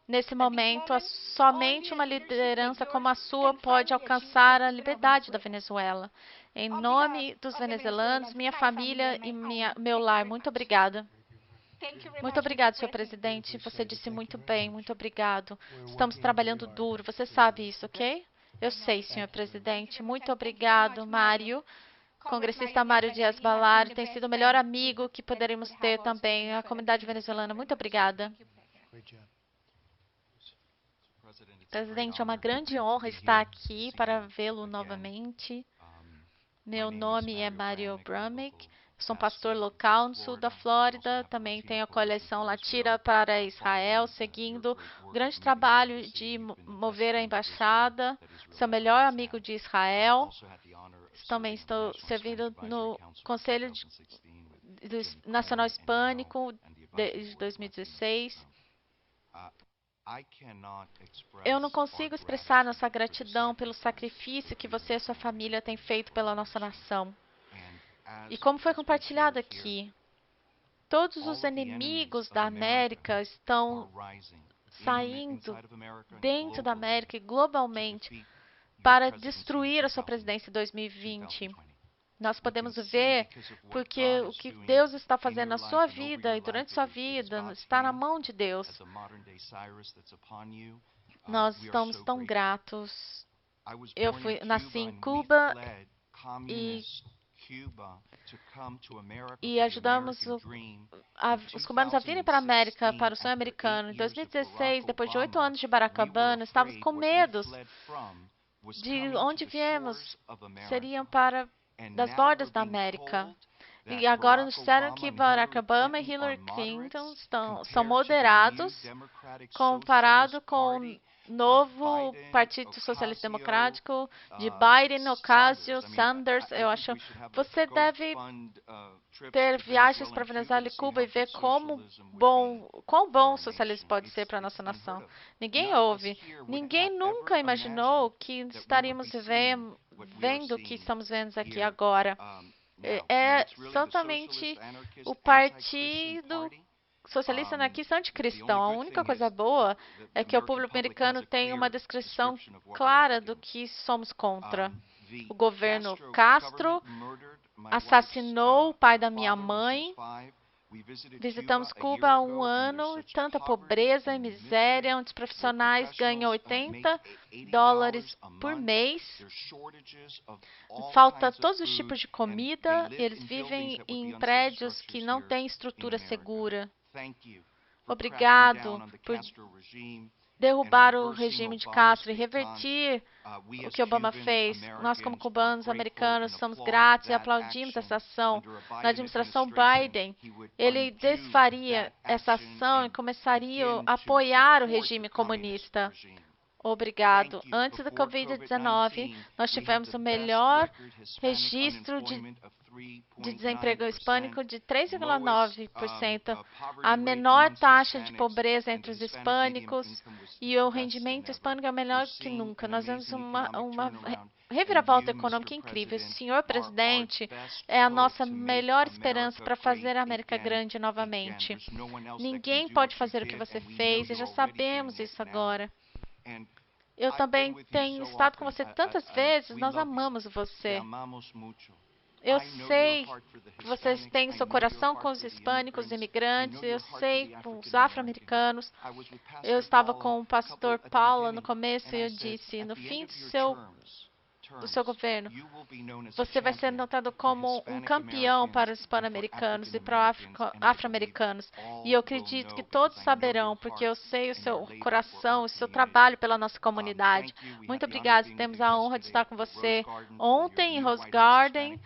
Nesse momento, somente uma liderança como a sua pode alcançar a liberdade da Venezuela. Em nome dos venezuelanos, minha família e meu lar, muito obrigada. Muito obrigado, senhor presidente. Você disse muito bem, muito obrigado. Estamos trabalhando duro, você sabe isso, ok? Eu sei, senhor presidente. Muito obrigado, Mário. Congressista Mário Dias-Balart tem sido o melhor amigo que poderíamos ter também. A comunidade venezuelana, muito obrigada. Presidente, é uma grande honra estar aqui para vê-lo novamente. Meu nome é Mario Bramick, sou um pastor local no sul da Flórida. Também tenho a coleção Latira para Israel, seguindo o grande trabalho de mover a embaixada. Sou o melhor amigo de Israel. Também estou servindo no Conselho Nacional Hispânico desde 2016. Eu não consigo expressar nossa gratidão pelo sacrifício que você e sua família têm feito pela nossa nação. E como foi compartilhado aqui, todos os inimigos da América estão saindo dentro da América e globalmente para destruir a sua presidência em 2020. Nós podemos ver porque o que Deus está fazendo na sua vida e durante sua vida está na mão de Deus. Nós estamos tão gratos. Eu nasci em Cuba e ajudamos os cubanos a virem para a América, para o sonho americano. Em 2016, depois de 8 anos de Barack Obama, estávamos com medo de onde viemos. Seriam para das bordas da América. E agora nos disseram que Barack Obama e Hillary Clinton são moderados comparado com o novo Partido Socialista Democrático de Biden, Ocasio, Sanders. Eu acho você deve ter viagens para Venezuela e Cuba e ver quão bom o socialismo pode ser para a nossa nação. Ninguém ouve. Ninguém nunca imaginou que estaríamos vendo o que estamos vendo aqui agora. É totalmente o Partido Socialista Anarquista Anticristão. A única coisa boa é que o público americano tem uma descrição clara do que somos contra. O governo Castro assassinou o pai da minha mãe. Visitamos Cuba há 1 ano, tanta pobreza e miséria, onde os profissionais ganham $80 por mês. Falta todos os tipos de comida, eles vivem em prédios que não têm estrutura segura. Obrigado por derrubar o regime de Castro e revertir o que Obama fez. Nós, como cubanos americanos, somos gratos e aplaudimos essa ação. Na administração Biden, ele desfaria essa ação e começaria a apoiar o regime comunista. Obrigado. Antes da Covid-19, nós tivemos o melhor registro de desemprego hispânico de 3,9%, a menor taxa de pobreza entre os hispânicos e o rendimento hispânico é melhor que nunca. Nós vemos uma reviravolta econômica incrível. Senhor presidente, é a nossa melhor esperança para fazer a América grande novamente. Ninguém pode fazer o que você fez e já sabemos isso agora. Eu também tenho estado com você tantas vezes, nós amamos você. Eu sei que vocês têm seu coração com os hispânicos, imigrantes, eu sei com os afro-americanos. Eu estava com o pastor Paulo no começo e eu disse, no fim do seu governo, você vai ser notado como um campeão para os hispano-americanos e para os afro-americanos. E eu acredito que todos saberão, porque eu sei o seu coração, o seu trabalho pela nossa comunidade. Muito obrigada. Temos a honra de estar com você ontem em Rose Garden,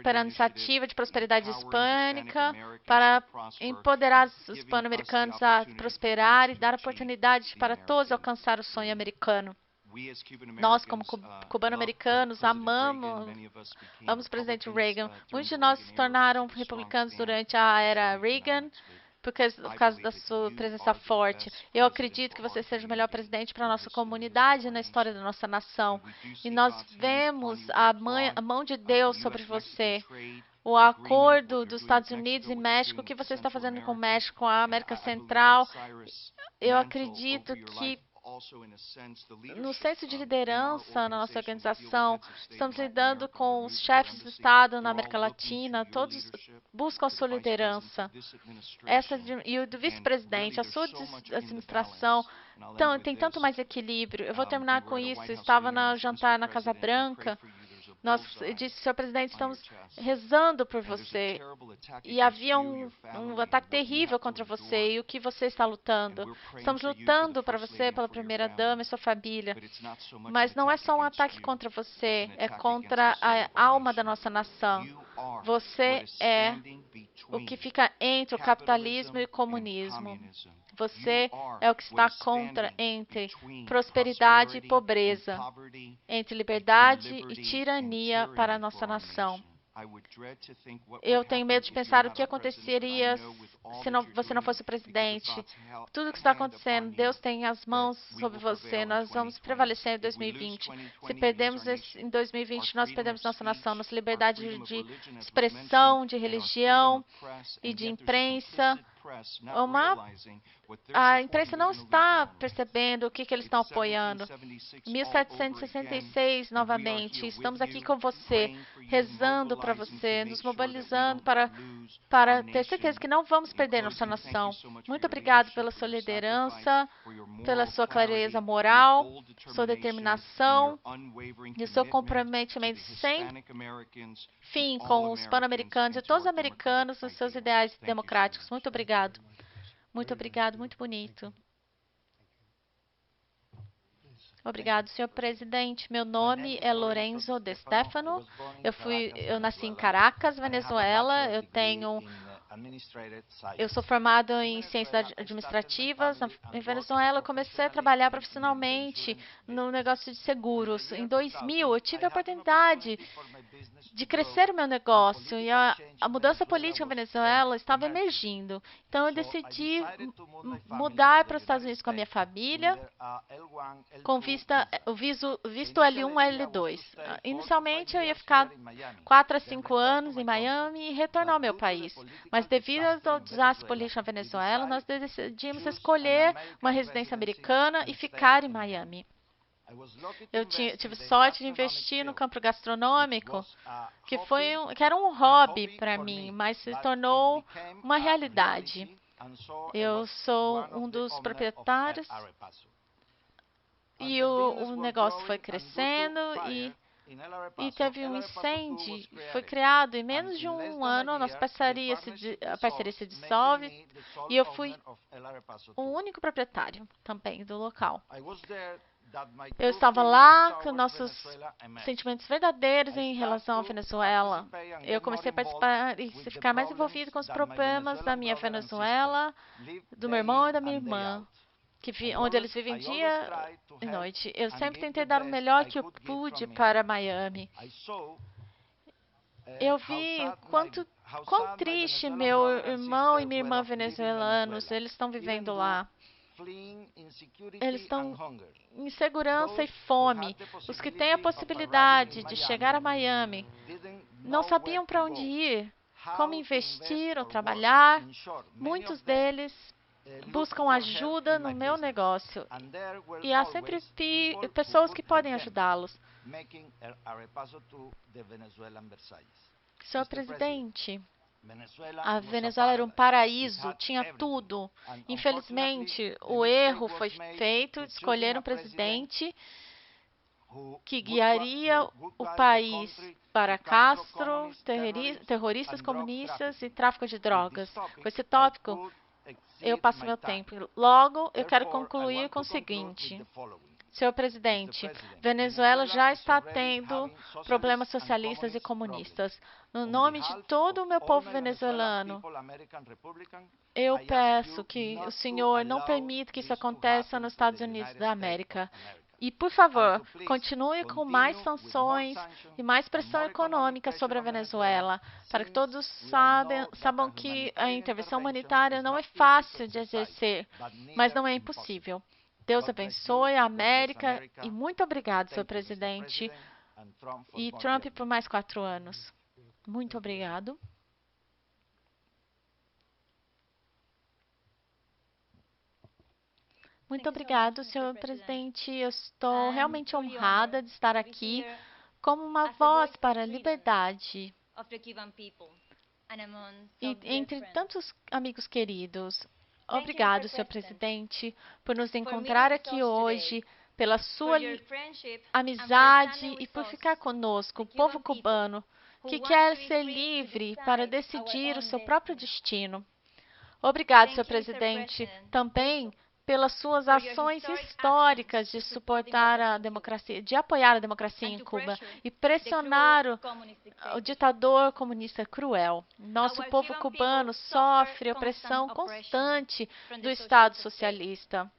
para a iniciativa de prosperidade hispânica, para empoderar os hispano-americanos a prosperar e dar oportunidade para todos alcançar o sonho americano. Nós, como cubano-americanos, amamos o presidente Reagan. Muitos de nós se tornaram republicanos durante a era Reagan, por causa da sua presença forte. Eu acredito que você seja o melhor presidente para a nossa comunidade e na história da nossa nação. E nós vemos a mão de Deus sobre você. O acordo dos Estados Unidos e México, o que você está fazendo com o México, com a América Central, eu acredito que no senso de liderança na nossa organização, estamos lidando com os chefes de Estado na América Latina, todos buscam a sua liderança. E o do vice-presidente, a sua administração, tem tanto mais equilíbrio. Eu vou terminar com isso. Estava no jantar na Casa Branca. Nós disse, senhor presidente, estamos rezando por você. E havia um ataque terrível contra você. E o que você está lutando? Estamos lutando para você, pela primeira-dama e sua família. Mas não é só um ataque contra você, é contra a alma da nossa nação. Você é o que fica entre o capitalismo e o comunismo. Você é o que está entre prosperidade e pobreza, entre liberdade e tirania para a nossa nação. Eu tenho medo de pensar o que aconteceria se você não fosse o presidente. Tudo o que está acontecendo, Deus tem as mãos sobre você. Nós vamos prevalecer em 2020. Se perdemos em 2020, nós perdemos nossa nação, nossa liberdade de expressão, de religião e de imprensa. A imprensa não está percebendo o que eles estão apoiando. 1766, novamente, estamos aqui com você, rezando para você, nos mobilizando para ter certeza que não vamos perder nossa nação. Muito obrigado pela sua liderança, pela sua clareza moral, sua determinação e o seu comprometimento sem fim com os pan-americanos e todos os americanos nos seus ideais democráticos. Muito obrigado. Muito obrigado, muito bonito. Obrigado, senhor presidente. Meu nome é Lorenzo De Stefano. Eu nasci em Caracas, Venezuela. Eu sou formado em ciências administrativas. Em Venezuela, eu comecei a trabalhar profissionalmente no negócio de seguros. Em 2000, eu tive a oportunidade de crescer o meu negócio e a mudança política na Venezuela estava emergindo. Então, eu decidi mudar para os Estados Unidos com a minha família, com visto L1, L2. Inicialmente, eu ia ficar 4 a 5 anos em Miami e retornar ao meu país. Mas devido ao desastre político na Venezuela, nós decidimos escolher uma residência americana e ficar em Miami. Eu tive sorte de investir no campo gastronômico, que era um hobby para mim, mas se tornou uma realidade. Eu sou um dos proprietários e o negócio foi crescendo e teve um incêndio, foi criado em menos de um ano, a nossa parceria se dissolve e eu fui o único proprietário também do local. Eu estava lá com nossos sentimentos verdadeiros em relação à Venezuela. Eu comecei a participar e ficar mais envolvido com os problemas da minha Venezuela, do meu irmão e da minha irmã, onde eles vivem dia e noite. Eu sempre tentei dar o melhor que eu pude para Miami. Eu vi quão triste meu irmão e minha irmã venezuelanos, eles estão vivendo lá. Eles estão em insegurança e fome. Os que têm a possibilidade de chegar a Miami não sabiam para onde ir, como investir ou trabalhar. Muitos deles buscam ajuda no meu negócio. E há sempre pessoas que podem ajudá-los. Senhor presidente, a Venezuela era um paraíso, tinha tudo. Infelizmente, o erro foi feito de escolher um presidente que guiaria o país para Castro, terroristas comunistas e tráfico de drogas. Com esse tópico, eu passo meu tempo. Logo, eu quero concluir com o seguinte. Senhor presidente, Venezuela já está tendo problemas socialistas e comunistas. No nome de todo o meu povo venezuelano, eu peço que o senhor não permita que isso aconteça nos Estados Unidos da América. E, por favor, continue com mais sanções e mais pressão econômica sobre a Venezuela, para que todos saibam que a intervenção humanitária não é fácil de exercer, mas não é impossível. Deus abençoe a América e muito obrigado, senhor presidente. E Trump por mais 4 anos. Muito obrigado. Muito obrigado, senhor presidente. Eu estou realmente honrada de estar aqui como uma voz para a liberdade e entre tantos amigos queridos. Obrigado, senhor presidente, por nos encontrar aqui hoje, pela sua amizade e por ficar conosco, o povo cubano, que quer ser livre para decidir o seu próprio destino. Obrigado, senhor presidente, também pelas suas ações históricas de suportar a democracia, de apoiar a democracia em Cuba e pressionar o ditador comunista cruel. Nosso povo cubano sofre opressão constante do Estado socialista.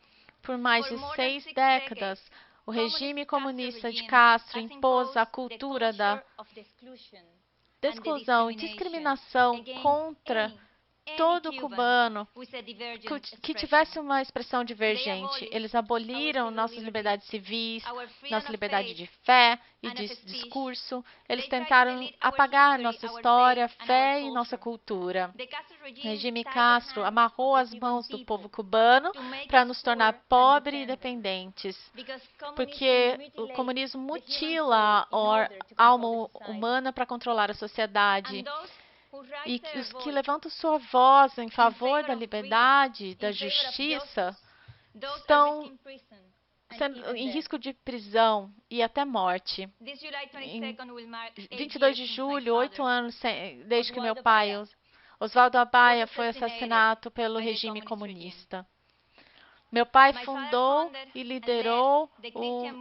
Por mais de 6 décadas, o regime comunista de Castro impôs a cultura da exclusão e discriminação contra todo cubano que tivesse uma expressão divergente. Eles aboliram nossas liberdades civis, nossa liberdade de fé e de discurso. Eles tentaram apagar nossa história, fé e nossa cultura. O regime Castro amarrou as mãos do povo cubano para nos tornar pobres e dependentes, porque o comunismo mutila a alma humana para controlar a sociedade. E os que levantam sua voz em favor da liberdade, da justiça, estão em risco de prisão e até morte. Em 22 de julho, 8 anos desde que meu pai, Oswaldo Abaia, foi assassinado pelo regime comunista. Meu pai fundou e liderou o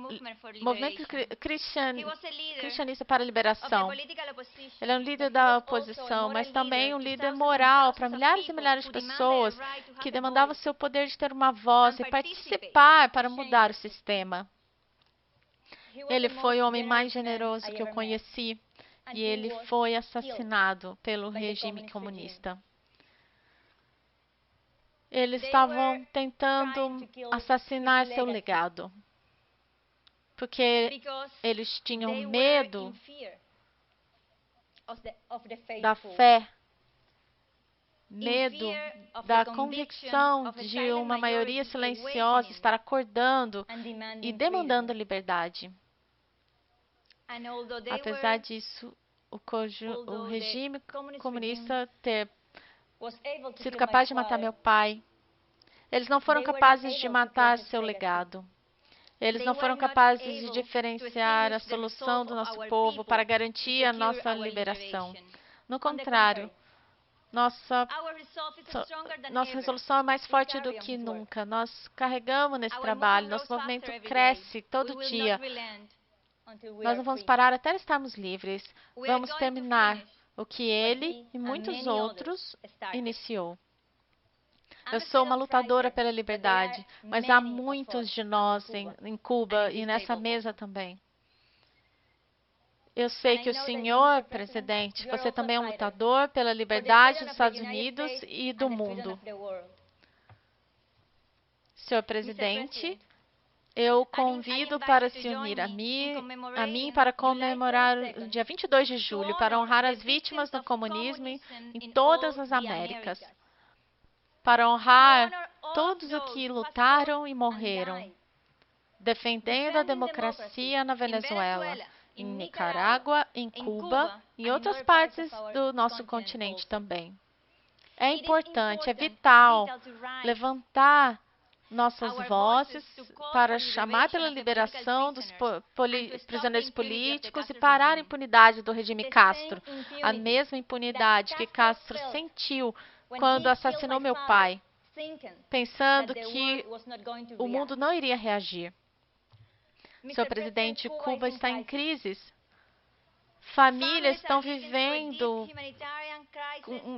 movimento cristianista para a liberação. Ele é um líder da oposição, mas também um líder moral para milhares e milhares de pessoas que demandavam seu poder de ter uma voz e participar para mudar o sistema. Ele foi o homem mais generoso que eu conheci e ele foi assassinado pelo regime comunista. Eles estavam tentando assassinar seu legado, porque eles tinham medo da fé, medo da convicção de uma maioria silenciosa estar acordando e demandando liberdade. Apesar disso, o regime comunista ter sido capaz de matar meu pai, eles não foram capazes de matar seu legado. Eles não foram capazes de diferenciar a solução do nosso povo para garantir a nossa liberação. No contrário, nossa resolução é mais forte do que nunca. Nós carregamos nesse trabalho, nosso movimento cresce todo dia. Nós não vamos parar até estarmos livres. Vamos terminar o que ele e muitos outros iniciou. Eu sou uma lutadora pela liberdade, mas há muitos de nós em Cuba e nessa mesa também. Eu sei que o senhor, presidente, você também é um lutador pela liberdade dos Estados Unidos e do mundo. Senhor presidente, eu convido para se unir a mim para comemorar o dia 22 de julho, para honrar as vítimas do comunismo em todas as Américas, para honrar todos os que lutaram e morreram, defendendo a democracia na Venezuela em Nicarágua, em Cuba e em outras partes do nosso continente também. É importante, é vital levantar nossas vozes para chamar pela liberação dos prisioneiros políticos e parar a impunidade do regime Castro. A mesma impunidade que Castro sentiu quando assassinou meu pai, pensando que o mundo não iria reagir. Senhor presidente, Cuba está em crise. Famílias estão vivendo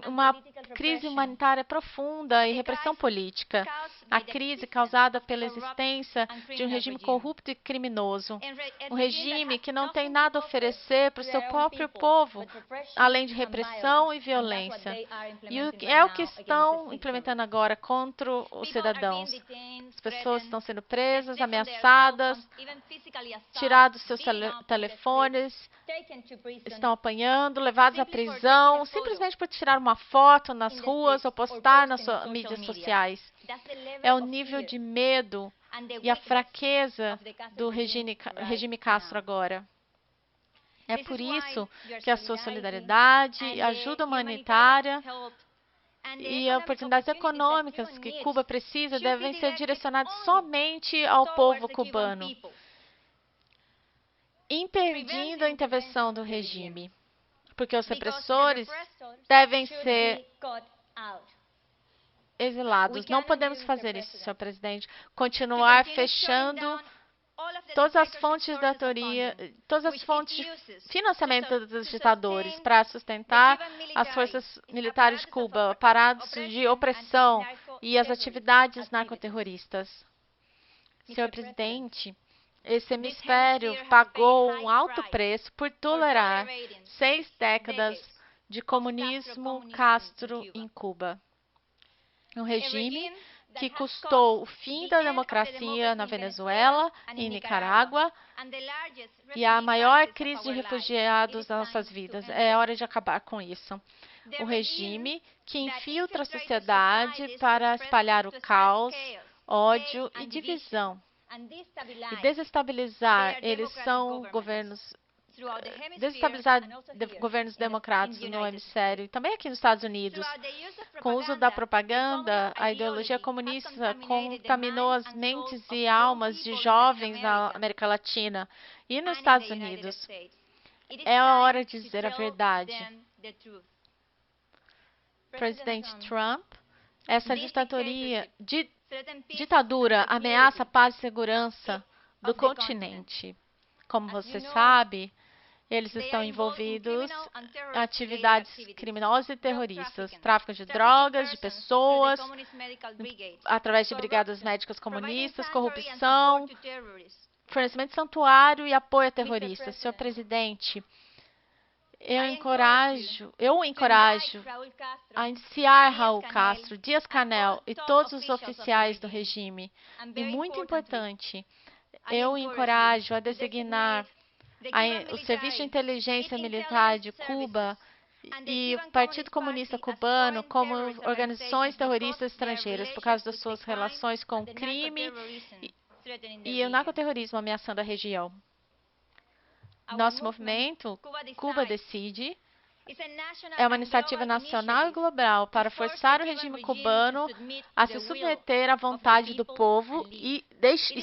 uma crise humanitária profunda e repressão política. A crise causada pela existência de um regime corrupto e criminoso. Um regime que não tem nada a oferecer para o seu próprio povo, além de repressão e violência. E é o que estão implementando agora contra os cidadãos. As pessoas estão sendo presas, ameaçadas, tirados seus telefones, estão apanhando, levados à prisão, simplesmente por tirar uma foto nas ruas ou postar nas mídias sociais. É o nível de medo e a fraqueza do regime Castro agora. É por isso que a sua solidariedade, ajuda humanitária e oportunidades econômicas que Cuba precisa devem ser direcionadas somente ao povo cubano, impedindo a intervenção do regime, porque os repressores devem ser exilados. Não podemos fazer isso, senhor presidente. Continuar fechando todas as fontes da autoria, todas as fontes de financiamento dos ditadores para sustentar as forças militares de Cuba, aparatos de opressão e as atividades narcoterroristas. Senhor presidente, esse hemisfério pagou um alto preço por tolerar 6 décadas de comunismo Castro em Cuba. Um regime que custou o fim da democracia na Venezuela e Nicarágua e a maior crise de refugiados das nossas vidas. É hora de acabar com isso. Um regime que infiltra a sociedade para espalhar o caos, ódio e divisão. E desestabilizar, eles são governos democráticos no hemisfério e também aqui nos Estados Unidos. Com o uso da propaganda, a ideologia comunista contaminou as mentes e almas de jovens na América Latina e nos Estados Unidos. É a hora de dizer a verdade. Presidente Trump, essa ditadura ameaça a paz e segurança do continente. Como você sabe, eles estão envolvidos em atividades criminosas e terroristas, tráfico de drogas, de pessoas, através de brigadas médicas comunistas, corrupção, fornecimento de santuário e apoio a terroristas. Senhor presidente, eu o encorajo a indiciar Raul Castro, Dias-Canel e todos os oficiais do regime. E muito importante, eu o encorajo a designar o Serviço de Inteligência Militar de Cuba e o Partido Comunista Cubano como organizações terroristas estrangeiras por causa das suas relações com o crime e o narcoterrorismo ameaçando a região. Nosso movimento, Cuba Decide, é uma iniciativa nacional e global para forçar o regime cubano a se submeter à vontade do povo e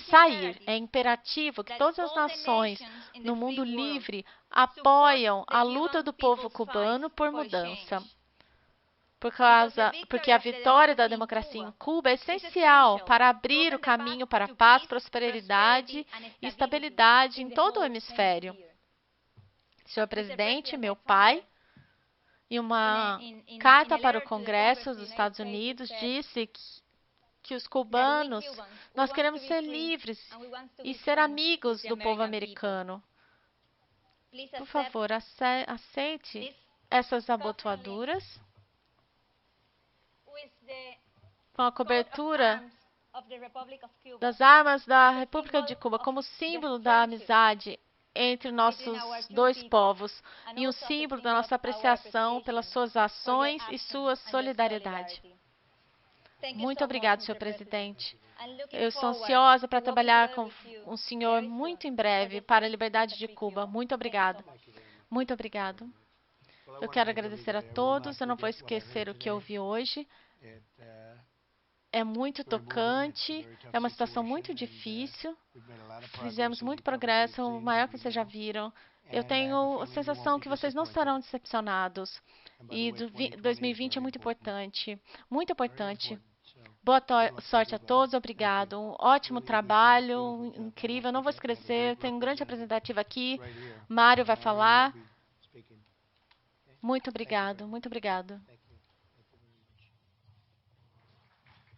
sair. É imperativo que todas as nações no mundo livre apoiam a luta do povo cubano por mudança. Porque a vitória da democracia em Cuba é essencial para abrir o caminho para a paz, prosperidade e estabilidade em todo o hemisfério. Senhor presidente, meu pai, em uma carta para o Congresso dos Estados Unidos, disse que os cubanos, nós queremos ser livres e ser amigos do povo americano. Por favor, aceite essas abotoaduras com a cobertura das armas da República de Cuba como símbolo da amizade entre nossos dois povos e um símbolo da nossa apreciação pelas suas ações e sua solidariedade. Muito obrigado, senhor presidente. Eu estou ansiosa para trabalhar com o senhor muito em breve para a liberdade de Cuba. Muito obrigado. Muito obrigado. Eu quero agradecer a todos. Eu não vou esquecer o que eu vi hoje. É muito tocante. É uma situação muito difícil. Fizemos muito progresso, o maior que vocês já viram. Eu tenho a sensação que vocês não estarão decepcionados. E 2020 é muito importante. Muito importante. Boa sorte a todos, obrigado. Um ótimo trabalho, incrível. Não vou esquecer, tem um grande representativo aqui. Mário vai falar. Muito obrigado, muito obrigado.